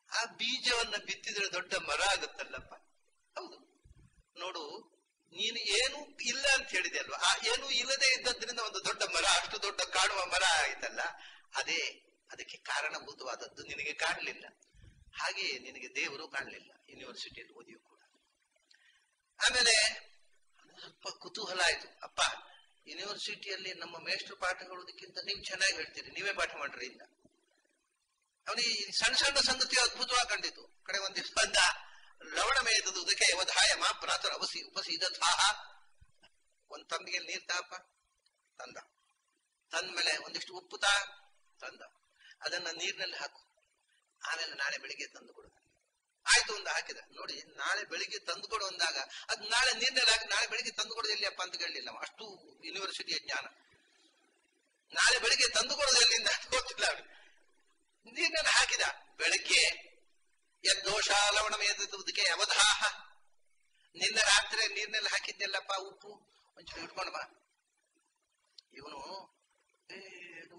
Speaker 1: ಆ ಬೀಜವನ್ನ ಬಿತ್ತಿದ್ರೆ ದೊಡ್ಡ ಮರ ಆಗುತ್ತಲ್ಲಪ್ಪ. ಹೌದು ನೋಡು, ನೀನು ಏನು ಇಲ್ಲ ಅಂತ ಹೇಳಿದೆ ಅಲ್ವಾ, ಆ ಏನು ಇಲ್ಲದೆ ಇದ್ದದ್ರಿಂದ ಒಂದು ದೊಡ್ಡ ಮರ, ಅಷ್ಟು ದೊಡ್ಡ ಕಾಣುವ ಮರ ಆಯ್ತಲ್ಲ, ಅದಕ್ಕೆ ಕಾರಣಭೂತವಾದದ್ದು ನಿನಗೆ ಕಾಣಲಿಲ್ಲ. ಹಾಗೆಯೇ ನಿನಗೆ ದೇವರು ಕಾಣಲಿಲ್ಲ ಯೂನಿವರ್ಸಿಟಿಯಲ್ಲಿ ಓದಿಯೂ ಕೂಡ. ಆಮೇಲೆ ಸ್ವಲ್ಪ ಕುತೂಹಲ ಆಯ್ತು, ಅಪ್ಪ ಯೂನಿವರ್ಸಿಟಿಯಲ್ಲಿ ನಮ್ಮ ಮೇಷ್ಟ್ರು ಪಾಠ ಹೇಳೋದಕ್ಕಿಂತ ನೀವು ಚೆನ್ನಾಗಿ ಹೇಳ್ತೀರಿ, ನೀವೇ ಪಾಠ ಮಾಡ್ರಿ ಇಂದ. ಅವನಿಗೆ ಸಣ್ಣ ಸಣ್ಣ ಸಂಗತಿ ಅದ್ಭುತವಾಗಿ ಕಂಡಿತು. ಕಡೆ ಒಂದ್ ದಿವಸ ಬಂದ, ಲವಣ ಮೇಯ್ತದ ಉದಕ್ಕೆ ಯವಧಾಯ ಮಾ ಪ್ರಾತಃ ಉಪಸೀದಥಾಹ, ಒಂದ್ ತಂಬಿಗೆ ನೀರ್ ತಾಪ ತಂದ್ಮೇಲೆ ಒಂದಿಷ್ಟು ಉಪ್ಪು ತಂದ, ಅದನ್ನ ನೀರಿನಲ್ಲಿ ಹಾಕು, ಆಮೇಲೆ ನಾಳೆ ಬೆಳಿಗ್ಗೆ ತಂದು ಕೊಡು. ಆಯ್ತು, ಒಂದು ಹಾಕಿದ. ನೋಡಿ, ನಾಳೆ ಬೆಳಿಗ್ಗೆ ತಂದು ಕೊಡು ಅಂದಾಗ ಅದ್ ನಾಳೆ ನೀರಿನಲ್ಲಿ ಹಾಕಿ ನಾಳೆ ಬೆಳಿಗ್ಗೆ ತಂದು ಕೊಡೋದು ಎಲ್ಲಿಯಪ್ಪ ಅಂತ ಕೇಳಲಿಲ್ಲ. ಅಷ್ಟು ಯೂನಿವರ್ಸಿಟಿಯ ಜ್ಞಾನ. ನಾಳೆ ಬೆಳಿಗ್ಗೆ ತಂದು ಕೊಡೋದು ಎಲ್ಲಿಂದ ಗೊತ್ತಿಲ್ಲ ಅವ್ರಿಗೆ. ನೀರಿನಲ್ಲಿ ಹಾಕಿದ. ಬೆಳಗ್ಗೆ ಯದ್ದೋಷ ಲವಣ ಮೇದಕ್ಕೆ ಅವಧಾಹ, ನಿನ್ನೆ ರಾತ್ರಿ ನೀರಿನಲ್ಲಿ ಹಾಕಿದ್ದೆಲ್ಲಪ್ಪ ಉಪ್ಪು, ಒಂಚೂರು ಇಟ್ಕೊಂಡು ಬಾ. ಇವನು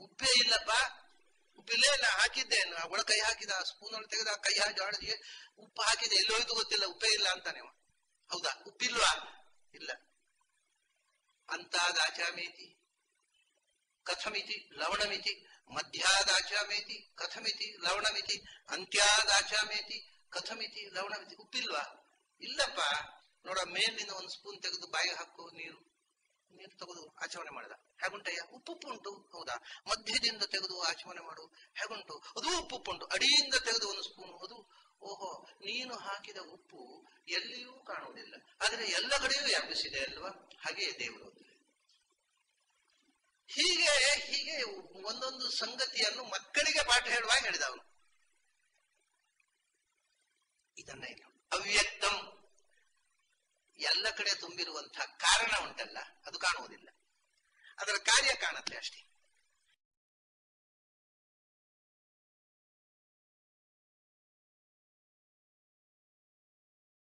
Speaker 1: ಉಪ್ಪೇ ಇಲ್ಲಪ್ಪ, ಉಪ್ಪಿಲ್ಲೇ ಇಲ್ಲ, ಹಾಕಿದ್ದೆ ಒಳ ಕೈ ಹಾಕಿದ, ಸ್ಪೂನ್ ಒಳಗೆ ತೆಗೆದ, ಕೈ ಹಾಕಿ ಆಡಿಗೆ ಉಪ್ಪು ಹಾಕಿದೆ, ಎಲ್ಲೋಯ್ತು ಗೊತ್ತಿಲ್ಲ, ಉಪ್ಪೇ ಇಲ್ಲ ಅಂತಾನೆ. ಹೌದಾ, ಉಪ್ಪಿಲ್ವಾ? ಇಲ್ಲ. ಅಂತಾದಾಚಾಮೇತಿ ಕಥಮಿತಿ ಲವಣಮಿತಿ, ಮಧ್ಯಾದಾಚಾಮೇತಿ ಕಥಮಿತಿ ಲವಣಮಿತಿ, ಅಂತ್ಯಾದಾಚಾಮೇತಿ ಕಥಮಿತಿ ಲವಣಮಿತಿ. ಉಪ್ಪಿಲ್ವಾ? ಇಲ್ಲಪ್ಪ. ನೋಡ, ಮೇಲಿನ ಒಂದು ಸ್ಪೂನ್ ತೆಗೆದು ಬಾಯಿಗೆ ಹಾಕು, ನೀರು ತೆಗೆದು ಆಚರಣೆ ಮಾಡಿದ. ಹೇಗುಂಟಯ್ಯ? ಉಪ್ಪು ಉಂಟು. ಹೌದಾ? ಮಧ್ಯದಿಂದ ತೆಗೆದು ಆಚರಣೆ ಮಾಡು, ಹೇಗುಂಟು? ಅದು ಉಪ್ಪು ಉಂಟು. ಅಡಿಯಿಂದ ತೆಗೆದು ಒಂದು ಸ್ಪೂನ್, ಅದು ಓಹೋ, ನೀನು ಹಾಕಿದ ಉಪ್ಪು ಎಲ್ಲಿಯೂ ಕಾಣುವುದಿಲ್ಲ, ಆದ್ರೆ ಎಲ್ಲ ಕಡೆಯೂ ವ್ಯಾಪಿಸಿದೆ ಅಲ್ವಾ? ಹಾಗೆಯೇ ದೇವರು. ಹೀಗೆ ಒಂದೊಂದು ಸಂಗತಿಯನ್ನು ಮಕ್ಕಳಿಗೆ ಪಾಠ ಹೇಳುವಾಗ ಹೇಳಿದ ಅವನು. ಇದನ್ನ ಇಲ್ಲ, ಅವ್ಯಕ್ತಂ, ಎಲ್ಲ ಕಡೆ ತುಂಬಿರುವಂತಹ ಕಾರಣ ಉಂಟಲ್ಲ, ಅದು ಕಾಣುವುದಿಲ್ಲ, ಅದರ ಕಾರ್ಯ ಕಾಣುತ್ತೆ ಅಷ್ಟೇ.